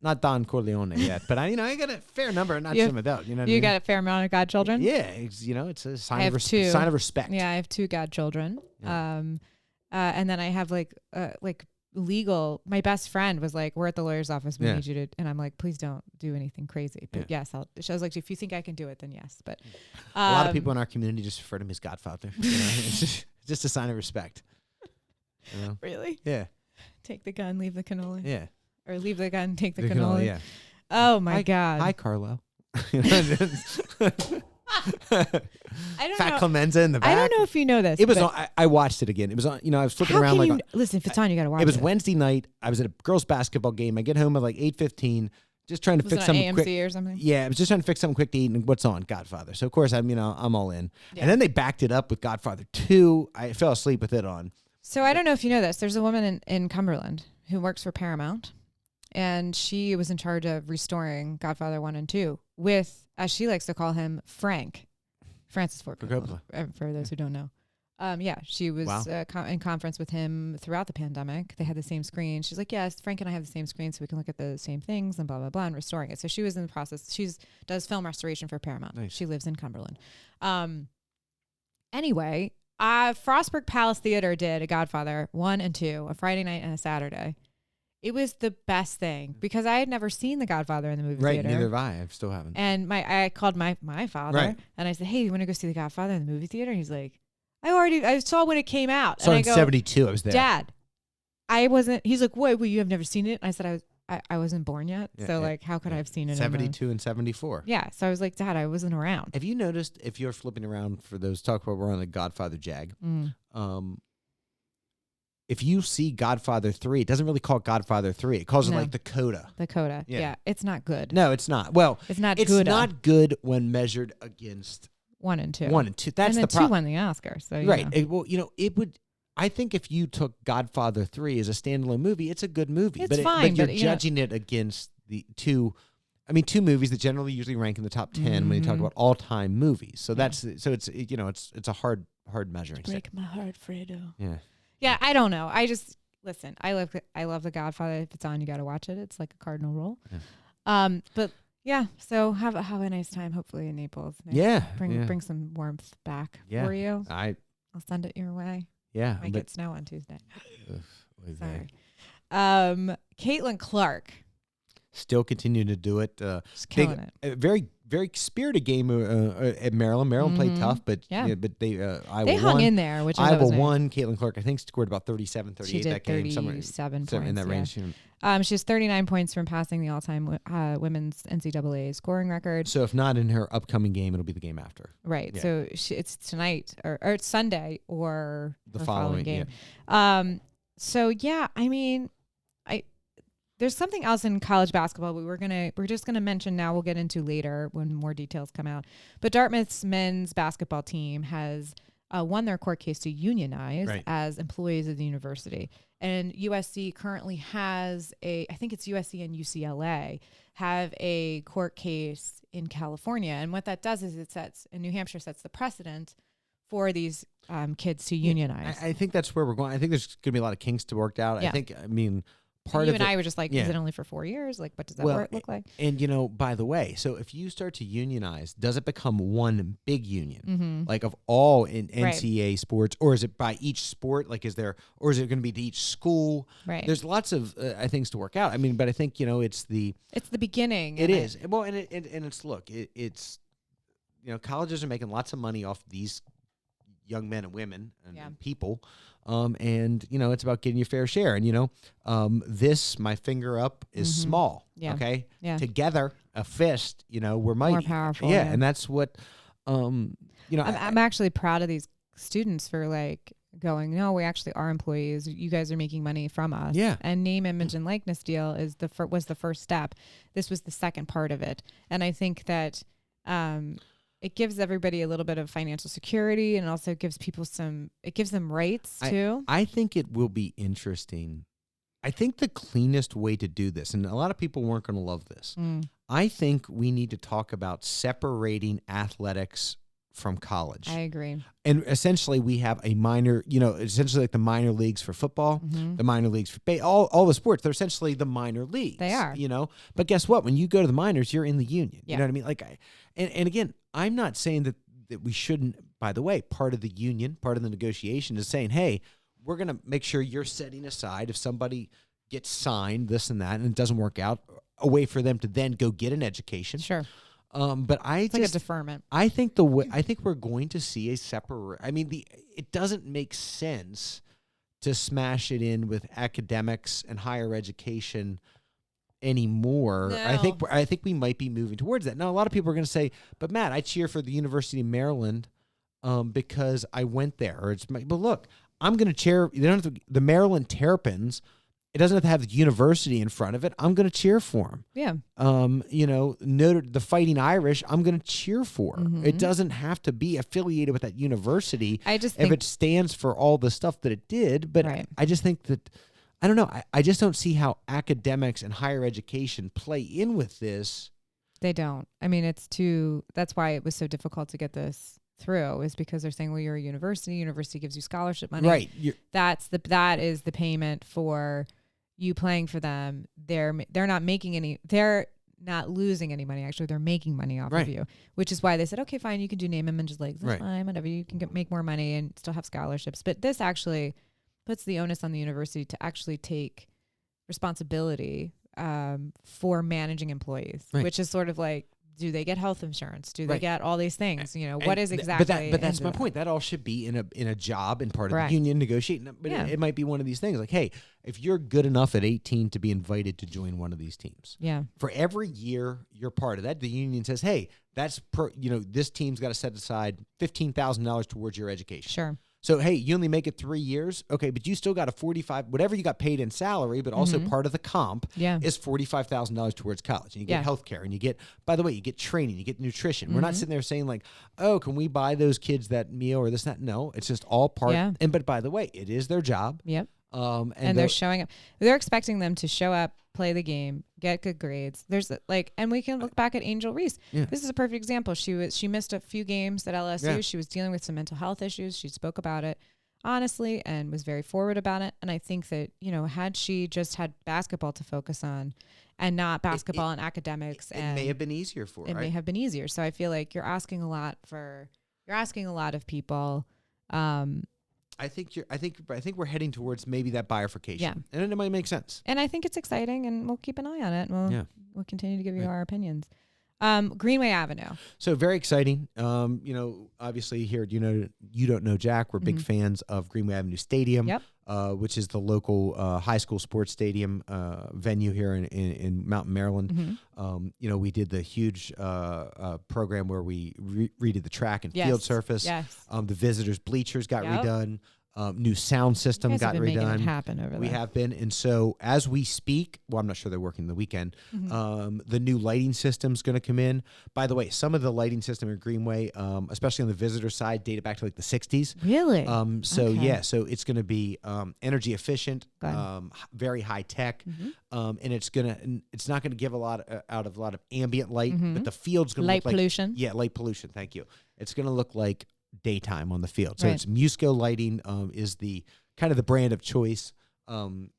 [SPEAKER 2] not Don Corleone yet, but I got a fair number, not some adult.
[SPEAKER 1] You got a fair amount of godchildren?
[SPEAKER 2] Yeah, it's a sign of respect.
[SPEAKER 1] Yeah, I have 2 godchildren. Yeah. And then I have like legal. My best friend was like, "We're at the lawyer's office. We need you to," and I'm like, "Please don't do anything crazy." But yes, she was like, "If you think I can do it, then yes." But
[SPEAKER 2] a lot of people in our community just refer to him as Godfather. It's just a sign of respect.
[SPEAKER 1] Really?
[SPEAKER 2] Yeah.
[SPEAKER 1] Take the gun, leave the cannoli.
[SPEAKER 2] Yeah.
[SPEAKER 1] Or leave the gun, take the cannoli.
[SPEAKER 2] Yeah.
[SPEAKER 1] Oh my God.
[SPEAKER 2] Hi, Carlo.
[SPEAKER 1] I don't
[SPEAKER 2] Fat
[SPEAKER 1] know.
[SPEAKER 2] Clemenza in the back.
[SPEAKER 1] I don't know if you know this.
[SPEAKER 2] It was on. I watched it again. It was on. I was flipping around like.
[SPEAKER 1] Listen, if it's on, you got to watch it.
[SPEAKER 2] It was Wednesday night. I was at a girls' basketball game. I get home at like 8:15. Just trying to fix something
[SPEAKER 1] AMC
[SPEAKER 2] quick.
[SPEAKER 1] Or something?
[SPEAKER 2] Yeah, I was just trying to fix something quick to eat. And what's on? Godfather. So of course I'm all in. Yeah. And then they backed it up with Godfather 2. I fell asleep with it on.
[SPEAKER 1] So I don't know if you know this. There's a woman in Cumberland who works for Paramount. And she was in charge of restoring Godfather 1 and 2 with, as she likes to call him, Francis Ford Coppola, for those who don't know. She was in conference with him throughout the pandemic. They had the same screen. She's like, yes, Frank and I have the same screen so we can look at the same things and blah, blah, blah, and restoring it. So she was in the process. She does film restoration for Paramount. Nice. She lives in Cumberland. Anyway, Frostburg Palace Theater did a Godfather 1 and 2, a Friday night and a Saturday. It was the best thing because I had never seen The Godfather in the movie theater.
[SPEAKER 2] Right, neither have I. I still haven't.
[SPEAKER 1] And I called my father and I said, "Hey, you want to go see The Godfather in the movie theater?" And he's like, I saw when it came out.
[SPEAKER 2] So in 72, I was there.
[SPEAKER 1] Dad, I wasn't. He's like, "Wait, you have never seen it?" And I said, I wasn't born yet. Yeah, so like, how could I have seen it?
[SPEAKER 2] 72 and 74.
[SPEAKER 1] Yeah. So I was like, Dad, I wasn't around.
[SPEAKER 2] Have you noticed if you're flipping around for those we're on the Godfather Jag, if you see Godfather 3, it doesn't really call it Godfather 3. It calls it like the Coda.
[SPEAKER 1] The Coda. Yeah. It's not good.
[SPEAKER 2] No, it's not. Well, it's not good when measured against
[SPEAKER 1] 1 and 2.
[SPEAKER 2] 1 and 2. That's the
[SPEAKER 1] And
[SPEAKER 2] problem.
[SPEAKER 1] 2 won the Oscar. So
[SPEAKER 2] right. It would. I think if you took Godfather 3 as a standalone movie, it's a good movie.
[SPEAKER 1] It's fine.
[SPEAKER 2] But you're judging it against the 2 movies that generally usually rank in the top 10 when you talk about all-time movies. So it's a hard measuring stick.
[SPEAKER 1] Break my heart, Fredo.
[SPEAKER 2] Yeah.
[SPEAKER 1] Yeah, I don't know. I just listen. I love The Godfather. If it's on, you got to watch it. It's like a cardinal rule. Yeah. But yeah, so have a nice time. Hopefully in Naples.
[SPEAKER 2] Yeah.
[SPEAKER 1] Bring some warmth back for you. I'll send it your way.
[SPEAKER 2] Yeah.
[SPEAKER 1] Might get snow on Tuesday. Sorry. Caitlin Clark.
[SPEAKER 2] Still continuing to do it.
[SPEAKER 1] Just killing it.
[SPEAKER 2] Very, very spirited game at Maryland. Maryland played tough, but they Iowa
[SPEAKER 1] hung
[SPEAKER 2] won.
[SPEAKER 1] in there, which
[SPEAKER 2] Iowa won. Caitlin Clark, I think, scored about 37, 38
[SPEAKER 1] she did
[SPEAKER 2] that game.
[SPEAKER 1] 37
[SPEAKER 2] somewhere
[SPEAKER 1] points,
[SPEAKER 2] in that range.
[SPEAKER 1] She has 39 points from passing the all-time women's NCAA scoring record. So
[SPEAKER 2] if not in her upcoming game, it'll be the game after.
[SPEAKER 1] Right. Yeah. So it's tonight or it's Sunday or
[SPEAKER 2] the following game.
[SPEAKER 1] Yeah. So yeah, I mean, there's something else in college basketball we're just gonna mention now. We'll get into later when more details come out. But Dartmouth's men's basketball team has won their court case to unionize as employees of the university. And USC currently has I think it's USC and UCLA have a court case in California. And what that does is New Hampshire sets the precedent for these kids to unionize.
[SPEAKER 2] I think that's where we're going. I think there's going to be a lot of kinks to work out.
[SPEAKER 1] Yeah.
[SPEAKER 2] Part
[SPEAKER 1] you and I were just like, is it only for 4 years? Like, what does that look like?
[SPEAKER 2] And, by the way, so if you start to unionize, does it become one big union, like of all in NCAA sports, or is it by each sport? Like, or is it going to be to each school?
[SPEAKER 1] Right.
[SPEAKER 2] There's lots of things to work out. I mean, but I think, it's the
[SPEAKER 1] beginning.
[SPEAKER 2] It is. Well, and it's colleges are making lots of money off these young men and women and people. And, you know, it's about getting your fair share. And, you know, this, my finger up, is small.
[SPEAKER 1] Yeah.
[SPEAKER 2] Okay?
[SPEAKER 1] Yeah.
[SPEAKER 2] Together, a fist, you know, we're mighty.
[SPEAKER 1] More powerful.
[SPEAKER 2] Yeah. And that's what, you know.
[SPEAKER 1] I'm actually proud of these students for like going, no, we actually are employees. You guys are making money from us.
[SPEAKER 2] Yeah.
[SPEAKER 1] And name, image, and likeness deal is was the first step. This was the second part of it. And I think that it gives everybody a little bit of financial security, and also gives people it gives them rights too.
[SPEAKER 2] I think it will be interesting. I think the cleanest way to do this, and a lot of people weren't going to love this, I think we need to talk about separating athletics from college.
[SPEAKER 1] I agree.
[SPEAKER 2] And essentially we have a minor, you know, essentially like the minor leagues for football, the minor leagues for all the sports, they're essentially the minor leagues.
[SPEAKER 1] They are.
[SPEAKER 2] You know, but guess what? When you go to the minors, you're in the union.
[SPEAKER 1] Yeah.
[SPEAKER 2] You know what I mean? Like, and again, I'm not saying that we shouldn't, by the way, part of the union, part of the negotiation is saying, hey, we're going to make sure you're setting aside, if somebody gets signed, this and that, and it doesn't work out, a way for them to then go get an education.
[SPEAKER 1] Sure.
[SPEAKER 2] But
[SPEAKER 1] it's like a deferment.
[SPEAKER 2] I think we're going to see a separate. I mean, it doesn't make sense to smash it in with academics and higher education anymore.
[SPEAKER 1] No.
[SPEAKER 2] I think we might be moving towards that. Now, a lot of people are going to say, "But Matt, I cheer for the University of Maryland because I went there." But look, I'm going to cheer. You don't have to, the Maryland Terrapins. It doesn't have to have the university in front of it. I'm going to cheer for them.
[SPEAKER 1] Yeah.
[SPEAKER 2] You know, the Fighting Irish, I'm going to cheer for. It doesn't have to be affiliated with that university.
[SPEAKER 1] I just think
[SPEAKER 2] if it stands for all the stuff that it did. But I just think that, I don't know. I just don't see how academics and higher education play in with this.
[SPEAKER 1] They don't. I mean, that's why it was so difficult to get this through, is because they're saying, well, you're a university gives you scholarship money.
[SPEAKER 2] Right.
[SPEAKER 1] That is the payment for you playing for them. They're not losing any money. Actually, they're making money off of you, which is why they said, okay, fine, you can do name, image, legs. That's fine, whatever. You can make more money and still have scholarships. But this actually puts the onus on the university to actually take responsibility for managing employees, which is sort of like, do they get health insurance? Do they get all these things? You know, what is exactly?
[SPEAKER 2] But that's my point. That all should be in a job and part of the union negotiating. But it might be one of these things like, hey, if you're good enough at 18 to be invited to join one of these teams, for every year you're part of that, the union says, hey, that's this team's got to set aside $15,000 towards your education.
[SPEAKER 1] Sure.
[SPEAKER 2] So, hey, you only make it 3 years. Okay, but you still got a 45, whatever you got paid in salary, but also part of the comp is $45,000 towards college. And you get health care, and you get, by the way, you get training, you get nutrition. We're not sitting there saying like, oh, can we buy those kids that meal or this, that? No, it's just all part. But by the way, it is their job.
[SPEAKER 1] Yep.
[SPEAKER 2] And
[SPEAKER 1] they're showing up. They're expecting them to show up, play the game, get good grades. There's and we can look back at Angel Reese. This is a perfect example. She missed a few games at LSU. She was dealing with some mental health issues. She spoke about it honestly and was very forward about it. And I think that, had she just had basketball to focus on and not basketball and academics,
[SPEAKER 2] it may have been easier for her.
[SPEAKER 1] It may have been easier. So I feel like you're asking a lot of people.
[SPEAKER 2] I think we're heading towards maybe that bifurcation. And it might make sense.
[SPEAKER 1] And I think it's exciting, and we'll keep an eye on it. We'll continue to give you our opinions. Greenway Avenue.
[SPEAKER 2] So very exciting. Obviously here, you don't know Jack. We're big fans of Greenway Avenue Stadium, which is the local high school sports stadium venue here in Mountain, Maryland. We did the huge program where we redid the track and field surface. The visitors' bleachers got redone. New sound system got redone.
[SPEAKER 1] Making it happen over there.
[SPEAKER 2] We have been, and so as we speak, well, I'm not sure they're working the weekend. The new lighting system's going to come in. By the way, some of the lighting system at Greenway, especially on the visitor side, dated back to like the *60s.
[SPEAKER 1] Really?
[SPEAKER 2] So it's going to be energy efficient, very high tech, and it's not going to give a lot of ambient light, but the field's going to look like
[SPEAKER 1] pollution.
[SPEAKER 2] Yeah, light pollution. Thank you. It's going to look like daytime on the field. So it's Musco lighting is the kind of the brand of choice. You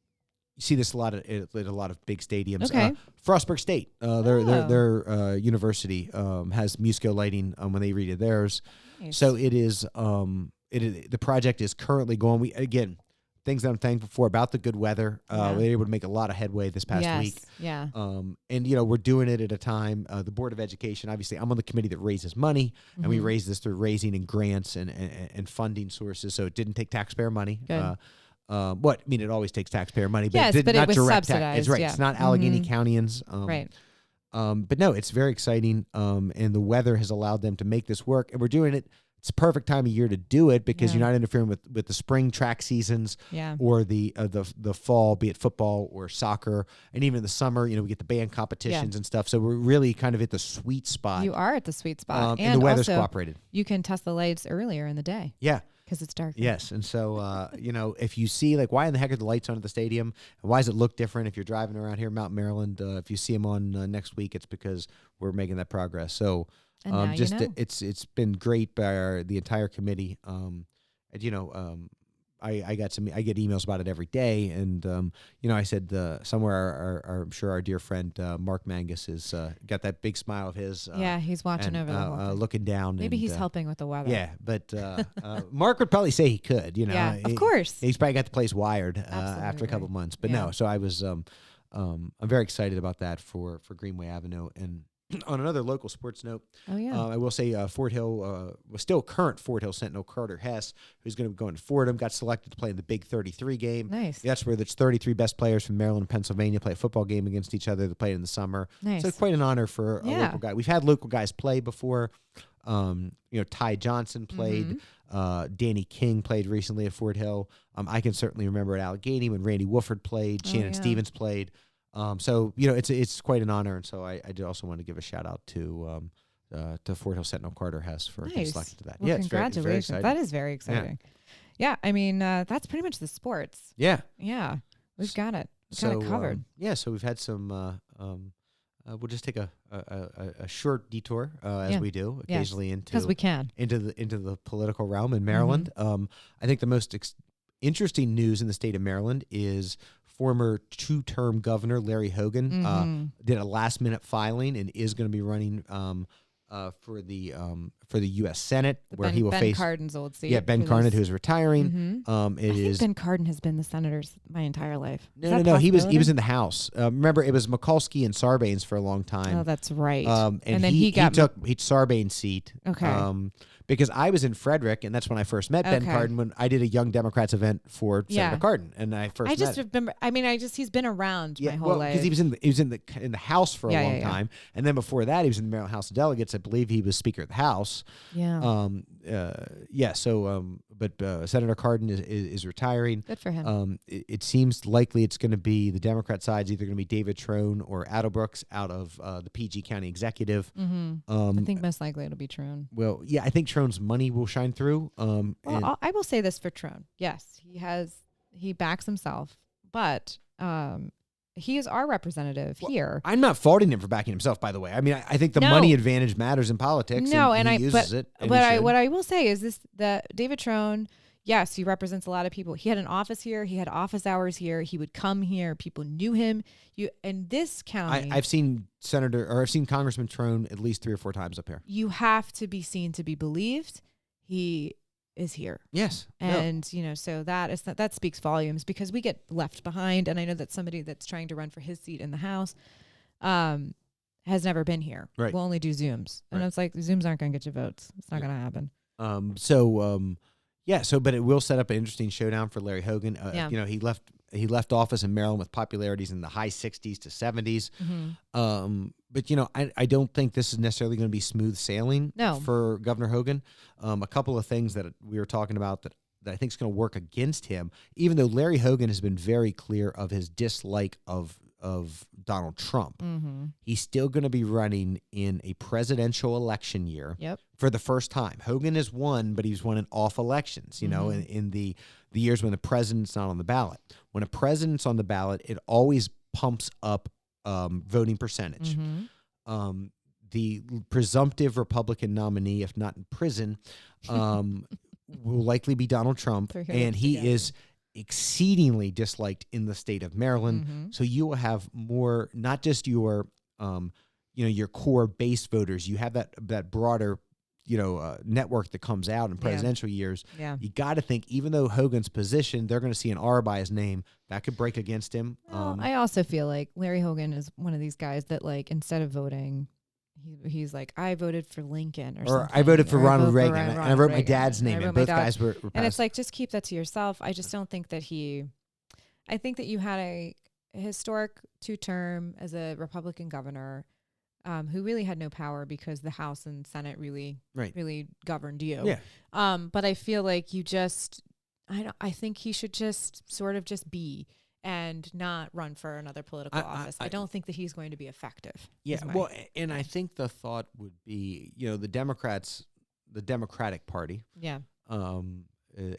[SPEAKER 2] see this a lot of big stadiums.
[SPEAKER 1] Okay.
[SPEAKER 2] Frostburg State, their university has Musco lighting when they redid theirs. Nice. So it is the project is currently going. things that I'm thankful for about the good weather. We were able to make a lot of headway this past week.
[SPEAKER 1] Yeah.
[SPEAKER 2] And, you know, we're doing it at a time. The Board of Education, obviously, I'm on the committee that raises money, and we raise this through raising and grants and funding sources. So it didn't take taxpayer money.
[SPEAKER 1] Good.
[SPEAKER 2] What I mean, it always takes taxpayer money, but
[SPEAKER 1] yes,
[SPEAKER 2] it did
[SPEAKER 1] but
[SPEAKER 2] not
[SPEAKER 1] it was
[SPEAKER 2] direct
[SPEAKER 1] subsidized.
[SPEAKER 2] It's right.
[SPEAKER 1] Yeah.
[SPEAKER 2] It's not Allegheny Countyans.
[SPEAKER 1] Right.
[SPEAKER 2] But no, it's very exciting. And the weather has allowed them to make this work, and we're doing it. It's a perfect time of year to do it because you're not interfering with the spring track seasons or the fall, be it football or soccer, and even in the summer, you know, we get the band competitions and stuff. So we're really kind of at the sweet spot.
[SPEAKER 1] You are at the sweet spot,
[SPEAKER 2] and the weather's
[SPEAKER 1] also,
[SPEAKER 2] cooperated.
[SPEAKER 1] You can test the lights earlier in the day.
[SPEAKER 2] Yeah.
[SPEAKER 1] Because it's dark.
[SPEAKER 2] Yes. And so, you know, if you see, like, why in the heck are the lights on at the stadium? And why does it look different if you're driving around here in Mount Maryland? If you see them on next week, it's because we're making that progress. So just you know. It's been great by the entire committee. And, you know, I get emails about it every day. And, you know, I said somewhere I'm sure our dear friend Mark Mangus has got that big smile of his.
[SPEAKER 1] He's watching over the whole thing.
[SPEAKER 2] Looking down.
[SPEAKER 1] Maybe he's helping with the weather.
[SPEAKER 2] Yeah, but Mark would probably say he could, you know.
[SPEAKER 1] Yeah, of course.
[SPEAKER 2] He's probably got the place wired after a couple of months. But no, so I was I'm very excited about that for Greenway Avenue. And on another local sports note, I will say Fort Hill, still current Fort Hill Sentinel Carter Hess, who's going to be going to Fordham, got selected to play in the Big 33 game.
[SPEAKER 1] Nice.
[SPEAKER 2] That's where there's 33 best players from Maryland and Pennsylvania play a football game against each other. They played in the summer.
[SPEAKER 1] Nice.
[SPEAKER 2] So it's quite an honor for a local guy. We've had local guys play before. You know, Ty Johnson played. Danny King played recently at Fort Hill. I can certainly remember at Allegheny when Randy Wooford played. Shannon Stevens played. So, you know, it's quite an honor. And so I did also want to give a shout out to Fort Hill Sentinel Carter Hess for getting selected to that.
[SPEAKER 1] Well,
[SPEAKER 2] it's
[SPEAKER 1] congratulations.
[SPEAKER 2] very exciting.
[SPEAKER 1] That is very exciting. Yeah. I mean, that's pretty much the sports.
[SPEAKER 2] Yeah.
[SPEAKER 1] Yeah. We've got it. Kind of covered.
[SPEAKER 2] So we've had some, we'll just take a short detour as we do occasionally
[SPEAKER 1] because we can
[SPEAKER 2] into the political realm in Maryland. I think the most interesting news in the state of Maryland is former 2-term governor Larry Hogan did a last-minute filing and is going to be running for the U.S. Senate, where he will face
[SPEAKER 1] Ben Cardin's old seat.
[SPEAKER 2] Yeah, Ben Cardin, who's retiring.
[SPEAKER 1] I think Ben Cardin has been the senator's my entire life.
[SPEAKER 2] No. He was in the House. Remember, it was Mikulski and Sarbanes for a long time.
[SPEAKER 1] Oh, that's right.
[SPEAKER 2] And then he took Sarbanes' seat.
[SPEAKER 1] Okay.
[SPEAKER 2] Because I was in Frederick, and that's when I first met Ben Cardin when I did a Young Democrats event for Senator Cardin, and I just
[SPEAKER 1] remember. I mean, he's been around my whole life.
[SPEAKER 2] Because he was in the House for a long time, and then before that, he was in the Maryland House of Delegates. I believe he was Speaker of the House.
[SPEAKER 1] Yeah.
[SPEAKER 2] But Senator Cardin is retiring.
[SPEAKER 1] Good for him.
[SPEAKER 2] It seems likely it's going to be the Democrat side's either going to be David Trone or Adelbrooks out of the PG County Executive.
[SPEAKER 1] I think most likely it'll be Trone.
[SPEAKER 2] Well, yeah, I think Trone's money will shine through.
[SPEAKER 1] I will say this for Trone. Yes, he backs himself, but he is our representative here.
[SPEAKER 2] I'm not faulting him for backing himself, by the way. I mean, I think the money advantage matters in politics.
[SPEAKER 1] No,
[SPEAKER 2] and he uses it.
[SPEAKER 1] What I will say is this: that David Trone, yes, he represents a lot of people. He had an office here. He had office hours here. He would come here. People knew him. In this county,
[SPEAKER 2] I've seen Congressman Trone at least 3 or 4 times up here.
[SPEAKER 1] You have to be seen to be believed. He is here.
[SPEAKER 2] Yes.
[SPEAKER 1] And, so that speaks volumes because we get left behind. And I know that somebody that's trying to run for his seat in the House has never been here.
[SPEAKER 2] Right.
[SPEAKER 1] We'll only do Zooms. And it's like, Zooms aren't going to get you votes. It's not going to happen.
[SPEAKER 2] But it will set up an interesting showdown for Larry Hogan. He left office in Maryland with popularities in the high 60s to 70s. But, I don't think this is necessarily going to be smooth sailing for Governor Hogan. A couple of things that we were talking about that I think is going to work against him, even though Larry Hogan has been very clear of his dislike of Donald Trump. He's still going to be running in a presidential election year for the first time. Hogan has won, but he's won in off elections, in the years when the president's not on the ballot. When a president's on the ballot, it always pumps up voting percentage. The presumptive Republican nominee, if not in prison, will likely be Donald Trump, and he is exceedingly disliked in the state of Maryland. So you will have more, not just your core base voters. You have that broader, network that comes out in presidential years.
[SPEAKER 1] Yeah.
[SPEAKER 2] You got to think, even though Hogan's position, they're going to see an R by his name that could break against him.
[SPEAKER 1] Well, I also feel like Larry Hogan is one of these guys that, like, instead of voting, he's like, I voted for Lincoln or something.
[SPEAKER 2] I voted for Ronald Reagan,
[SPEAKER 1] and
[SPEAKER 2] I wrote my dad's name, and both guys were
[SPEAKER 1] and it's like, just keep that to yourself. I just don't think that I think that you had a historic 2-term as a Republican governor who really had no power because the House and Senate really governed you.
[SPEAKER 2] Yeah.
[SPEAKER 1] But I feel like I think he should just sort of just be and not run for another political office. I don't think that he's going to be effective.
[SPEAKER 2] Yeah. Well, and I think the thought would be, the Democratic Party.
[SPEAKER 1] Yeah.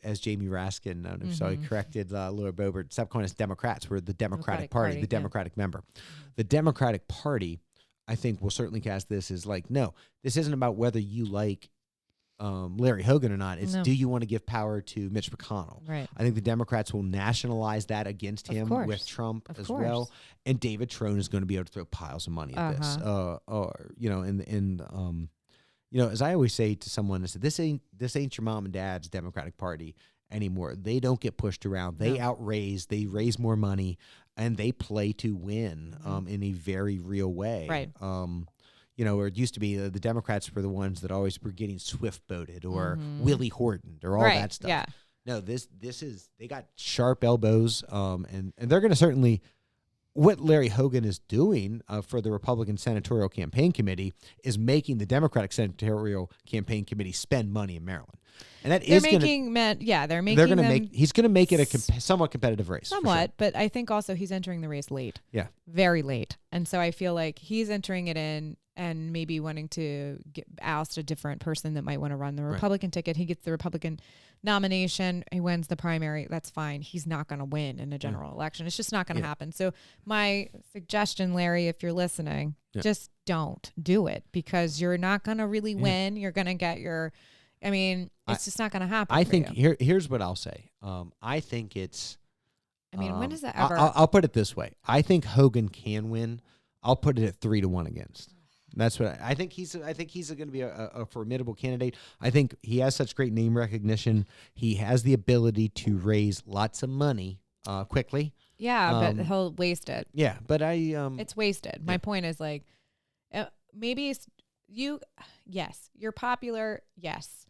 [SPEAKER 2] As Jamie Raskin, I don't know if you saw, he corrected Laura Boebert. Stop calling us Democrats. We're the Democratic Party, the Democratic member. The Democratic Party, I think, will certainly cast this as like, no, this isn't about whether you like Larry Hogan or not. It's do you want to give power to Mitch McConnell?
[SPEAKER 1] Right.
[SPEAKER 2] I think the Democrats will nationalize that against him with Trump as well. And David Trone is going to be able to throw piles of money at this. As I always say to someone, I said, this ain't your mom and dad's Democratic Party anymore. They don't get pushed around. They outraise. They raise more money, and they play to win in a very real way.
[SPEAKER 1] Right.
[SPEAKER 2] Where it used to be the Democrats were the ones that always were getting swift voted or Willie Horton or all that stuff.
[SPEAKER 1] Yeah.
[SPEAKER 2] No, this is, they got sharp elbows, and they're going to certainly. What Larry Hogan is doing for the Republican Senatorial Campaign Committee is making the Democratic Senatorial Campaign Committee spend money in Maryland, and that he's going to make it a somewhat competitive race.
[SPEAKER 1] Somewhat,
[SPEAKER 2] sure.
[SPEAKER 1] But I think also he's entering the race late. Yeah, very late, and so I feel like he's entering it in and maybe wanting to oust a different person that might want to run the Republican ticket. He gets the Republican nomination. He wins the primary. That's fine. He's not going to win in a general election. It's just not going to happen. So my suggestion, Larry, if you're listening, just don't do it, because you're not going to really win. You're going to get it's just not going to happen.
[SPEAKER 2] I think here's what I'll say. I think it's.
[SPEAKER 1] When does that ever?
[SPEAKER 2] I'll put it this way. I think Hogan can win. I'll put it at 3-1 against. That's what I think. He's going to be a formidable candidate. I think he has such great name recognition. He has the ability to raise lots of money quickly.
[SPEAKER 1] Yeah, but he'll waste it.
[SPEAKER 2] Yeah, but
[SPEAKER 1] it's wasted. My point is, like, maybe you're popular. Yes.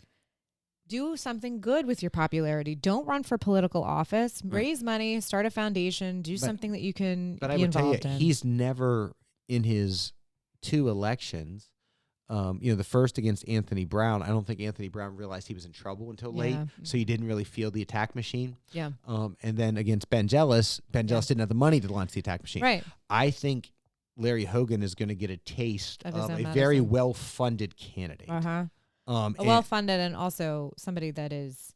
[SPEAKER 1] Do something good with your popularity. Don't run for political office. Raise money, start a foundation, do something that you can be involved in.
[SPEAKER 2] He's never in his 2 elections, the first against Anthony Brown, I don't think Anthony Brown realized he was in trouble until late, so he didn't really feel the attack machine.
[SPEAKER 1] Yeah.
[SPEAKER 2] And then against Ben Jealous didn't have the money to launch the attack machine.
[SPEAKER 1] Right.
[SPEAKER 2] I think Larry Hogan is going to get a taste of a very well-funded candidate.
[SPEAKER 1] Well-funded, and also somebody that is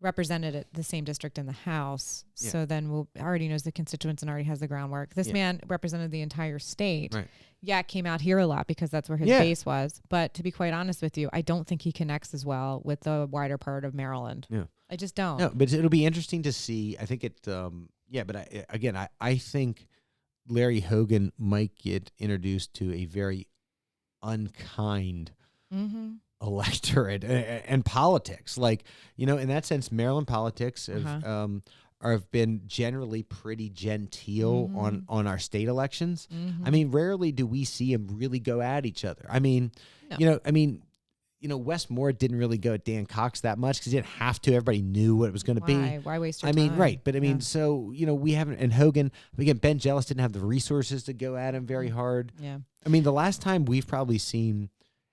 [SPEAKER 1] represented at the same district in the House. Yeah. So then already knows the constituents and already has the groundwork. This man represented the entire state. Right. Yeah, came out here a lot because that's where his base was. But to be quite honest with you, I don't think he connects as well with the wider part of Maryland. Yeah. I just don't.
[SPEAKER 2] No, but it'll be interesting to see. I think I think Larry Hogan might get introduced to a very unkind electorate and politics. Like, in that sense, Maryland politics have been generally pretty genteel on our state elections. I mean, rarely do we see them really go at each other. I mean, Wes Moore didn't really go at Dan Cox that much because he didn't have to. Everybody knew what it was going to be.
[SPEAKER 1] Why waste your time?
[SPEAKER 2] Right. But so, we haven't, and Hogan, again, Ben Jealous didn't have the resources to go at him very hard.
[SPEAKER 1] Yeah.
[SPEAKER 2] The last time we've probably seen,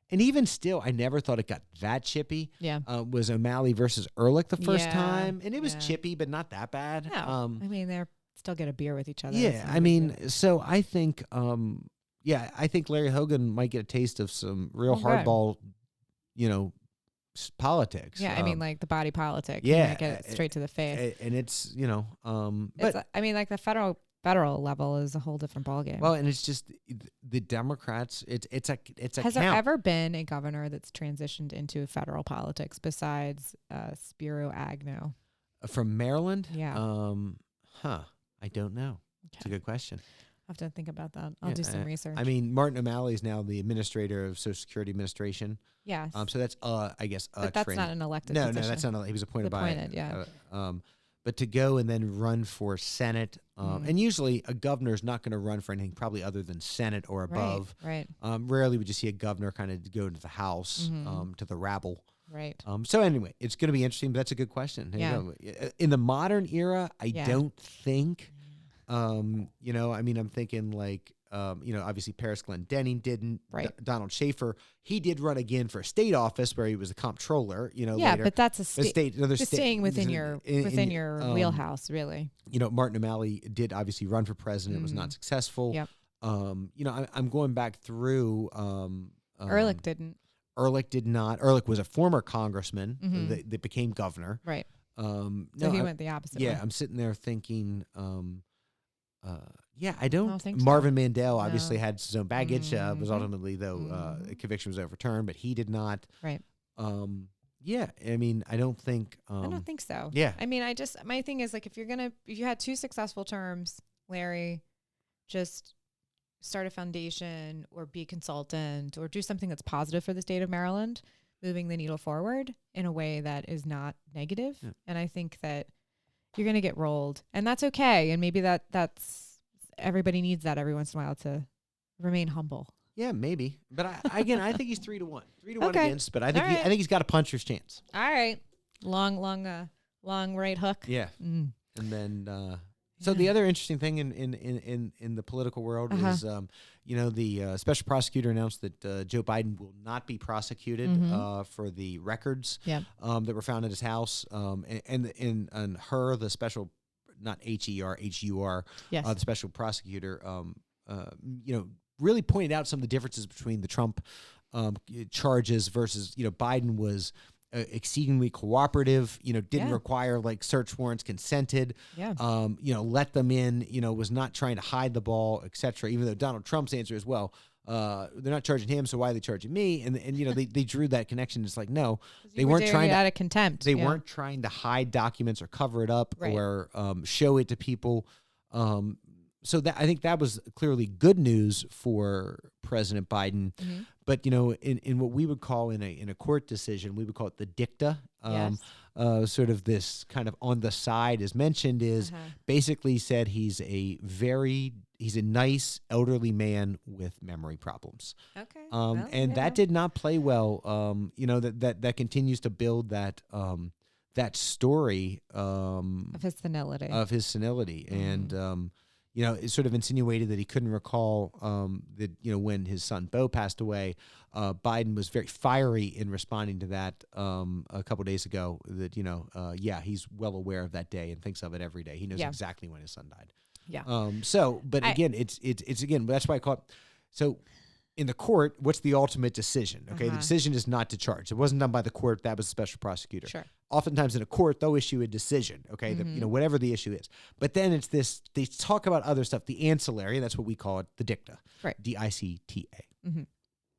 [SPEAKER 2] and even still, I never thought it got that chippy.
[SPEAKER 1] Yeah.
[SPEAKER 2] Was O'Malley versus Ehrlich the first time. And it was chippy, but not that bad.
[SPEAKER 1] No. They're still get a beer with each other.
[SPEAKER 2] Yeah. So I think, I think Larry Hogan might get a taste of some real hardball, politics.
[SPEAKER 1] Yeah. Like the body politic.
[SPEAKER 2] Yeah.
[SPEAKER 1] Get it straight to the face.
[SPEAKER 2] And it's,
[SPEAKER 1] but like the federal level is a whole different ballgame.
[SPEAKER 2] Well, and it's just the Democrats. It's a
[SPEAKER 1] Has there ever been a governor that's transitioned into federal politics besides Spiro Agnew
[SPEAKER 2] from Maryland?
[SPEAKER 1] Yeah.
[SPEAKER 2] I don't know. It's a good question.
[SPEAKER 1] have to think about that. I'll do some research.
[SPEAKER 2] I mean, Martin O'Malley is now the administrator of Social Security Administration.
[SPEAKER 1] Yes.
[SPEAKER 2] So that's I guess
[SPEAKER 1] but that's not an elected
[SPEAKER 2] No,
[SPEAKER 1] position.
[SPEAKER 2] no, that's not. He was appointed by.
[SPEAKER 1] Yeah.
[SPEAKER 2] But to go and then run for Senate, and usually a governor is not going to run for anything probably other than Senate or above.
[SPEAKER 1] Right.
[SPEAKER 2] Rarely would you see a governor kind of go to the House, to the rabble.
[SPEAKER 1] Right.
[SPEAKER 2] So anyway, it's going to be interesting, but that's a good question.
[SPEAKER 1] Yeah.
[SPEAKER 2] In the modern era, I don't think, I mean, I'm thinking like, obviously Paris Glendening didn't.
[SPEAKER 1] Right.
[SPEAKER 2] Donald Schaefer, he did run again for a state office where he was a comptroller.
[SPEAKER 1] Yeah,
[SPEAKER 2] later.
[SPEAKER 1] but that's a
[SPEAKER 2] state.
[SPEAKER 1] Staying within your wheelhouse, really.
[SPEAKER 2] Martin O'Malley did obviously run for president. Was not successful.
[SPEAKER 1] Yep.
[SPEAKER 2] I'm going back through.
[SPEAKER 1] Ehrlich didn't.
[SPEAKER 2] Ehrlich did not. Ehrlich was a former congressman that became governor.
[SPEAKER 1] Right.
[SPEAKER 2] So
[SPEAKER 1] he went the opposite way.
[SPEAKER 2] I'm sitting there thinking, I don't
[SPEAKER 1] think so.
[SPEAKER 2] Marvin Mandel obviously had his own baggage, was ultimately, though, conviction was overturned, but he did not.
[SPEAKER 1] Right.
[SPEAKER 2] I mean, I don't think.
[SPEAKER 1] I don't think so.
[SPEAKER 2] Yeah.
[SPEAKER 1] I mean, my thing is, like, if you had 2 successful terms, Larry, just start a foundation or be a consultant or do something that's positive for the state of Maryland, moving the needle forward in a way that is not negative. Yeah. And I think that you're going to get rolled, and that's okay. And maybe that's everybody needs that every once in a while to remain humble.
[SPEAKER 2] Yeah, maybe. But I think he's 3-1. 3-1 against, but I think I think he's got a puncher's chance.
[SPEAKER 1] All right. Long right hook.
[SPEAKER 2] Yeah. And then so the other interesting thing in the political world is, the special prosecutor announced that Joe Biden will not be prosecuted for the records that were found at his house. And her, the special, not HER, the special prosecutor, really pointed out some of the differences between the Trump charges versus, Biden was exceedingly cooperative, didn't require like search warrants, consented, let them in, was not trying to hide the ball, etc. Even though Donald Trump's answer is, well, they're not charging him, so why are they charging me? And they drew that connection. It's like, no, they weren't trying to,
[SPEAKER 1] out of contempt.
[SPEAKER 2] They weren't trying to hide documents or cover it up or show it to people. So that I think that was clearly good news for President Biden. But in what we would call in a court decision, we would call it the dicta. Sort of this kind of on the side is mentioned is basically said he's a nice elderly man with memory problems. Okay. That did not play well. That continues to build that story
[SPEAKER 1] of his senility.
[SPEAKER 2] And it sort of insinuated that he couldn't recall that, when his son Beau passed away, Biden was very fiery in responding to that a couple of days ago, that, he's well aware of that day and thinks of it every day. He knows exactly when his son died.
[SPEAKER 1] Yeah.
[SPEAKER 2] Again, it's again, that's why I call it. So in the court, what's the ultimate decision? Okay. The decision is not to charge. It wasn't done by the court. That was the special prosecutor.
[SPEAKER 1] Sure.
[SPEAKER 2] Oftentimes in a court, they'll issue a decision, okay, whatever the issue is. But then it's this, they talk about other stuff, the ancillary, and that's what we call it, the dicta.
[SPEAKER 1] Right.
[SPEAKER 2] DICTA.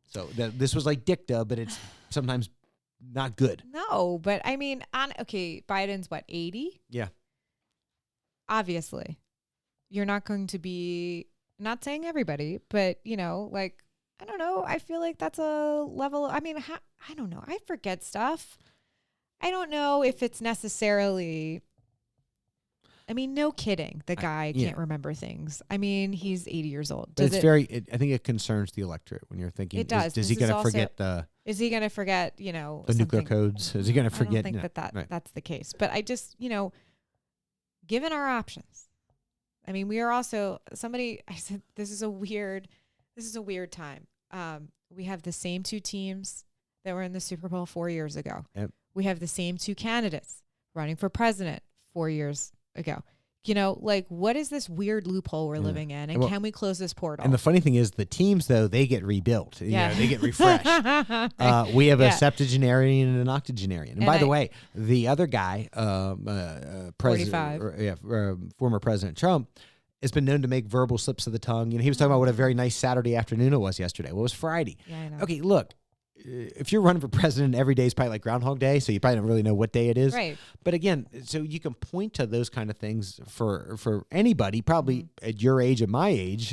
[SPEAKER 2] So this was like dicta, but it's sometimes not good.
[SPEAKER 1] No, but I mean, Biden's what, 80?
[SPEAKER 2] Yeah.
[SPEAKER 1] Obviously. You're not going to be, not saying everybody, but, I don't know. I feel like that's a level, I mean, I don't know. I forget stuff. I don't know if it's necessarily, no kidding. The guy can't remember things. I mean, he's 80 years old.
[SPEAKER 2] But I think it concerns the electorate when you're thinking,
[SPEAKER 1] it does.
[SPEAKER 2] Is he going to forget
[SPEAKER 1] is he going to forget,
[SPEAKER 2] the nuclear codes? Is he going to forget?
[SPEAKER 1] I don't think that's the case. But I just, given our options, we are also, I said, this is a weird time. We have the same 2 teams that were in the Super Bowl 4 years ago.
[SPEAKER 2] Yep.
[SPEAKER 1] We have the same 2 candidates running for president 4 years ago. What is this weird loophole we're living in? And can we close this portal?
[SPEAKER 2] And the funny thing is the teams, though, they get rebuilt. They get refreshed. We have a septuagenarian and an octogenarian. And by the way, the other guy, former President Trump, has been known to make verbal slips of the tongue. He was talking about what a very nice Saturday afternoon it was yesterday. Well, it was Friday.
[SPEAKER 1] Yeah, I know.
[SPEAKER 2] Okay, look. if you're running for president, every day is probably like Groundhog Day, so you probably don't really know what day it is.
[SPEAKER 1] Right.
[SPEAKER 2] But again, so you can point to those kind of things for anybody, probably at your age and my age,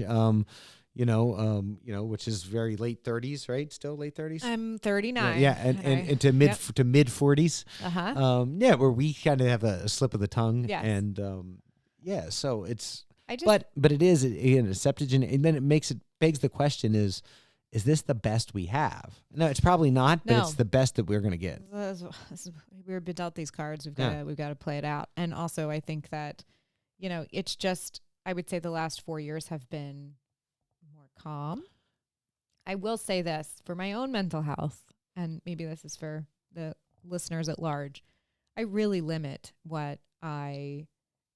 [SPEAKER 2] which is very late 30s, right? Still late 30s?
[SPEAKER 1] I'm 39.
[SPEAKER 2] Yeah, and to mid 40s. Where we kind of have a slip of the tongue.
[SPEAKER 1] Yes.
[SPEAKER 2] And so it's but it is again a septuagint, and then it begs the question is this the best we have? No, it's probably not, but it's the best that we're going to get.
[SPEAKER 1] We're dealt these cards. We've got to play it out. And also I think that, it's just, I would say the last 4 years have been more calm. I will say this for my own mental health, and maybe this is for the listeners at large. I really limit what I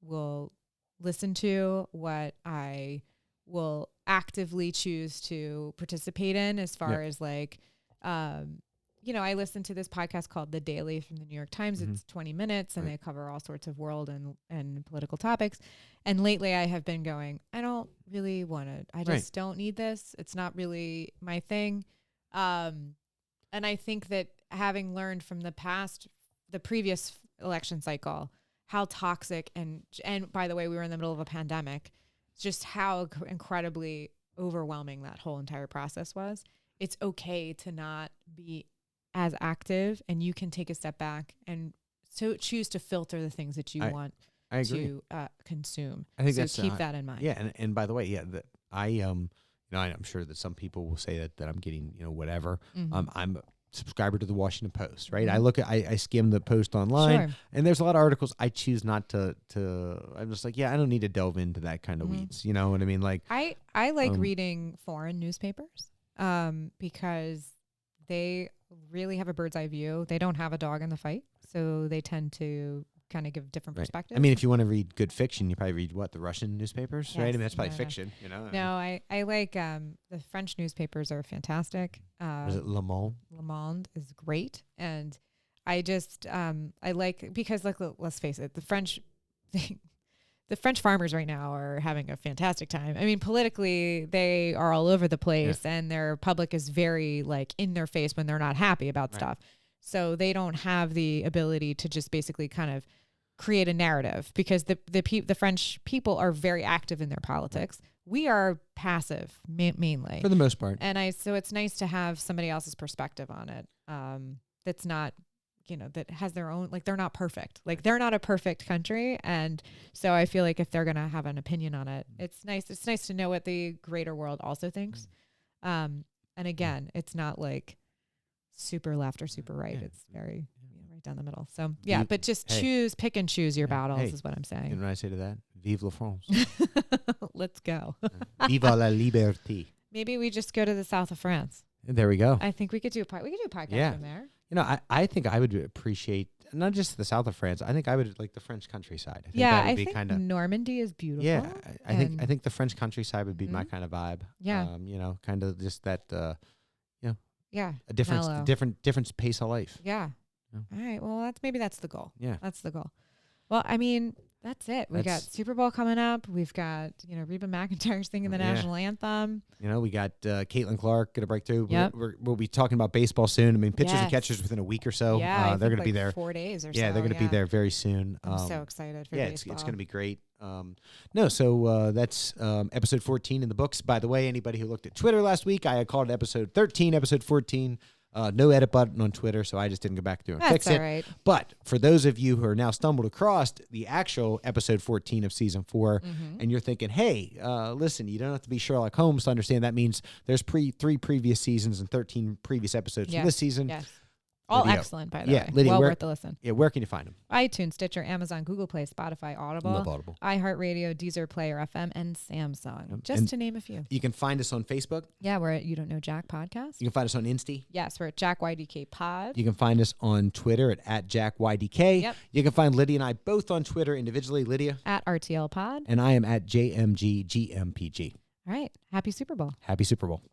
[SPEAKER 1] will listen to, what I will actively choose to participate in, as far as like, I listen to this podcast called The Daily from the New York Times. It's 20 minutes and they cover all sorts of world and political topics. And lately I have been going, I don't really want to, I just don't need this. It's not really my thing. And I think that having learned from the previous election cycle, how toxic and by the way, we were in the middle of a pandemic, just how incredibly overwhelming that whole entire process was. It's okay to not be as active, and you can take a step back and so choose to filter the things that you want to consume. I think so keep that in mind.
[SPEAKER 2] Yeah, and by the way, I'm sure that some people will say that I'm getting whatever. I'm a subscriber to the Washington Post, right? I skim the Post online, and there's a lot of articles I choose not to. I'm just like, I don't need to delve into that kind of weeds. You know what I mean? Like
[SPEAKER 1] I like reading foreign newspapers because they really have a bird's eye view. They don't have a dog in the fight, so they tend to kind of give different perspectives.
[SPEAKER 2] I mean, if you want to read good fiction, you probably read the Russian newspapers, right? I mean, that's probably fiction,
[SPEAKER 1] No, I like the French newspapers are fantastic.
[SPEAKER 2] Is it Le Monde?
[SPEAKER 1] Le Monde is great, and I just I like because let's face it, the French farmers right now are having a fantastic time. I mean, politically, they are all over the place, and their public is very in their face when they're not happy about stuff. So they don't have the ability to just basically kind of create a narrative because the French people are very active in their politics. We are passive mainly
[SPEAKER 2] for the most part.
[SPEAKER 1] And so it's nice to have somebody else's perspective on it. That's not, that has their own, they're not perfect. They're not a perfect country. And so I feel like if they're going to have an opinion on it, it's nice. It's nice to know what the greater world also thinks. And again, it's not super left or super right. It's very right down the middle. So but just pick and choose your battles is what I'm saying.
[SPEAKER 2] You know what I say to that? Vive la France.
[SPEAKER 1] Let's go.
[SPEAKER 2] Viva la liberté.
[SPEAKER 1] Maybe we just go to the south of France.
[SPEAKER 2] There we go.
[SPEAKER 1] I think we could do a podcast from there.
[SPEAKER 2] I think I would appreciate not just the south of France. I think I would like the French countryside. I think
[SPEAKER 1] I think Normandy is beautiful.
[SPEAKER 2] Yeah, I think the French countryside would be my kind of vibe.
[SPEAKER 1] Yeah,
[SPEAKER 2] kind of just that.
[SPEAKER 1] Yeah,
[SPEAKER 2] a different pace of life.
[SPEAKER 1] Yeah. All right. Well, that's the goal.
[SPEAKER 2] Yeah,
[SPEAKER 1] that's the goal. Well, I mean, that's it. We got Super Bowl coming up. We've got Reba McEntire's singing the national anthem.
[SPEAKER 2] We got Caitlin Clark going to break through.
[SPEAKER 1] Yep.
[SPEAKER 2] We'll be talking about baseball soon. I mean, pitchers and catchers within a week or so.
[SPEAKER 1] Yeah,
[SPEAKER 2] they're going to be there
[SPEAKER 1] 4 days or so.
[SPEAKER 2] Yeah, they're going to be there very soon.
[SPEAKER 1] I'm so excited for baseball.
[SPEAKER 2] It's going to be great. That's episode 14 in the books. By the way, anybody who looked at Twitter last week, I had called it episode 13, episode 14. No edit button on Twitter, so I just didn't go back through and fix it.
[SPEAKER 1] Right.
[SPEAKER 2] But for those of you who are now stumbled across the actual episode 14 of season 4, and you're thinking, hey, listen, you don't have to be Sherlock Holmes to understand that means there's 3 previous seasons and 13 previous episodes from this season.
[SPEAKER 1] Yes. All
[SPEAKER 2] Lydia.
[SPEAKER 1] Excellent, by the way.
[SPEAKER 2] Lydia,
[SPEAKER 1] worth the listen.
[SPEAKER 2] Yeah, where can you find them?
[SPEAKER 1] iTunes, Stitcher, Amazon, Google Play, Spotify, Audible,
[SPEAKER 2] Love Audible,
[SPEAKER 1] iHeartRadio, Deezer, Player FM, and Samsung, just to name a few.
[SPEAKER 2] You can find us on Facebook.
[SPEAKER 1] Yeah, we're at You Don't Know Jack Podcast.
[SPEAKER 2] You can find us on Insta.
[SPEAKER 1] Yes, we're at JackYDK Pod.
[SPEAKER 2] You can find us on Twitter at JackYDK.
[SPEAKER 1] Yep.
[SPEAKER 2] You can find Lydia and I both on Twitter individually. Lydia.
[SPEAKER 1] At RTL Pod.
[SPEAKER 2] And I am at JMGGMPG.
[SPEAKER 1] All right. Happy Super Bowl.
[SPEAKER 2] Happy Super Bowl.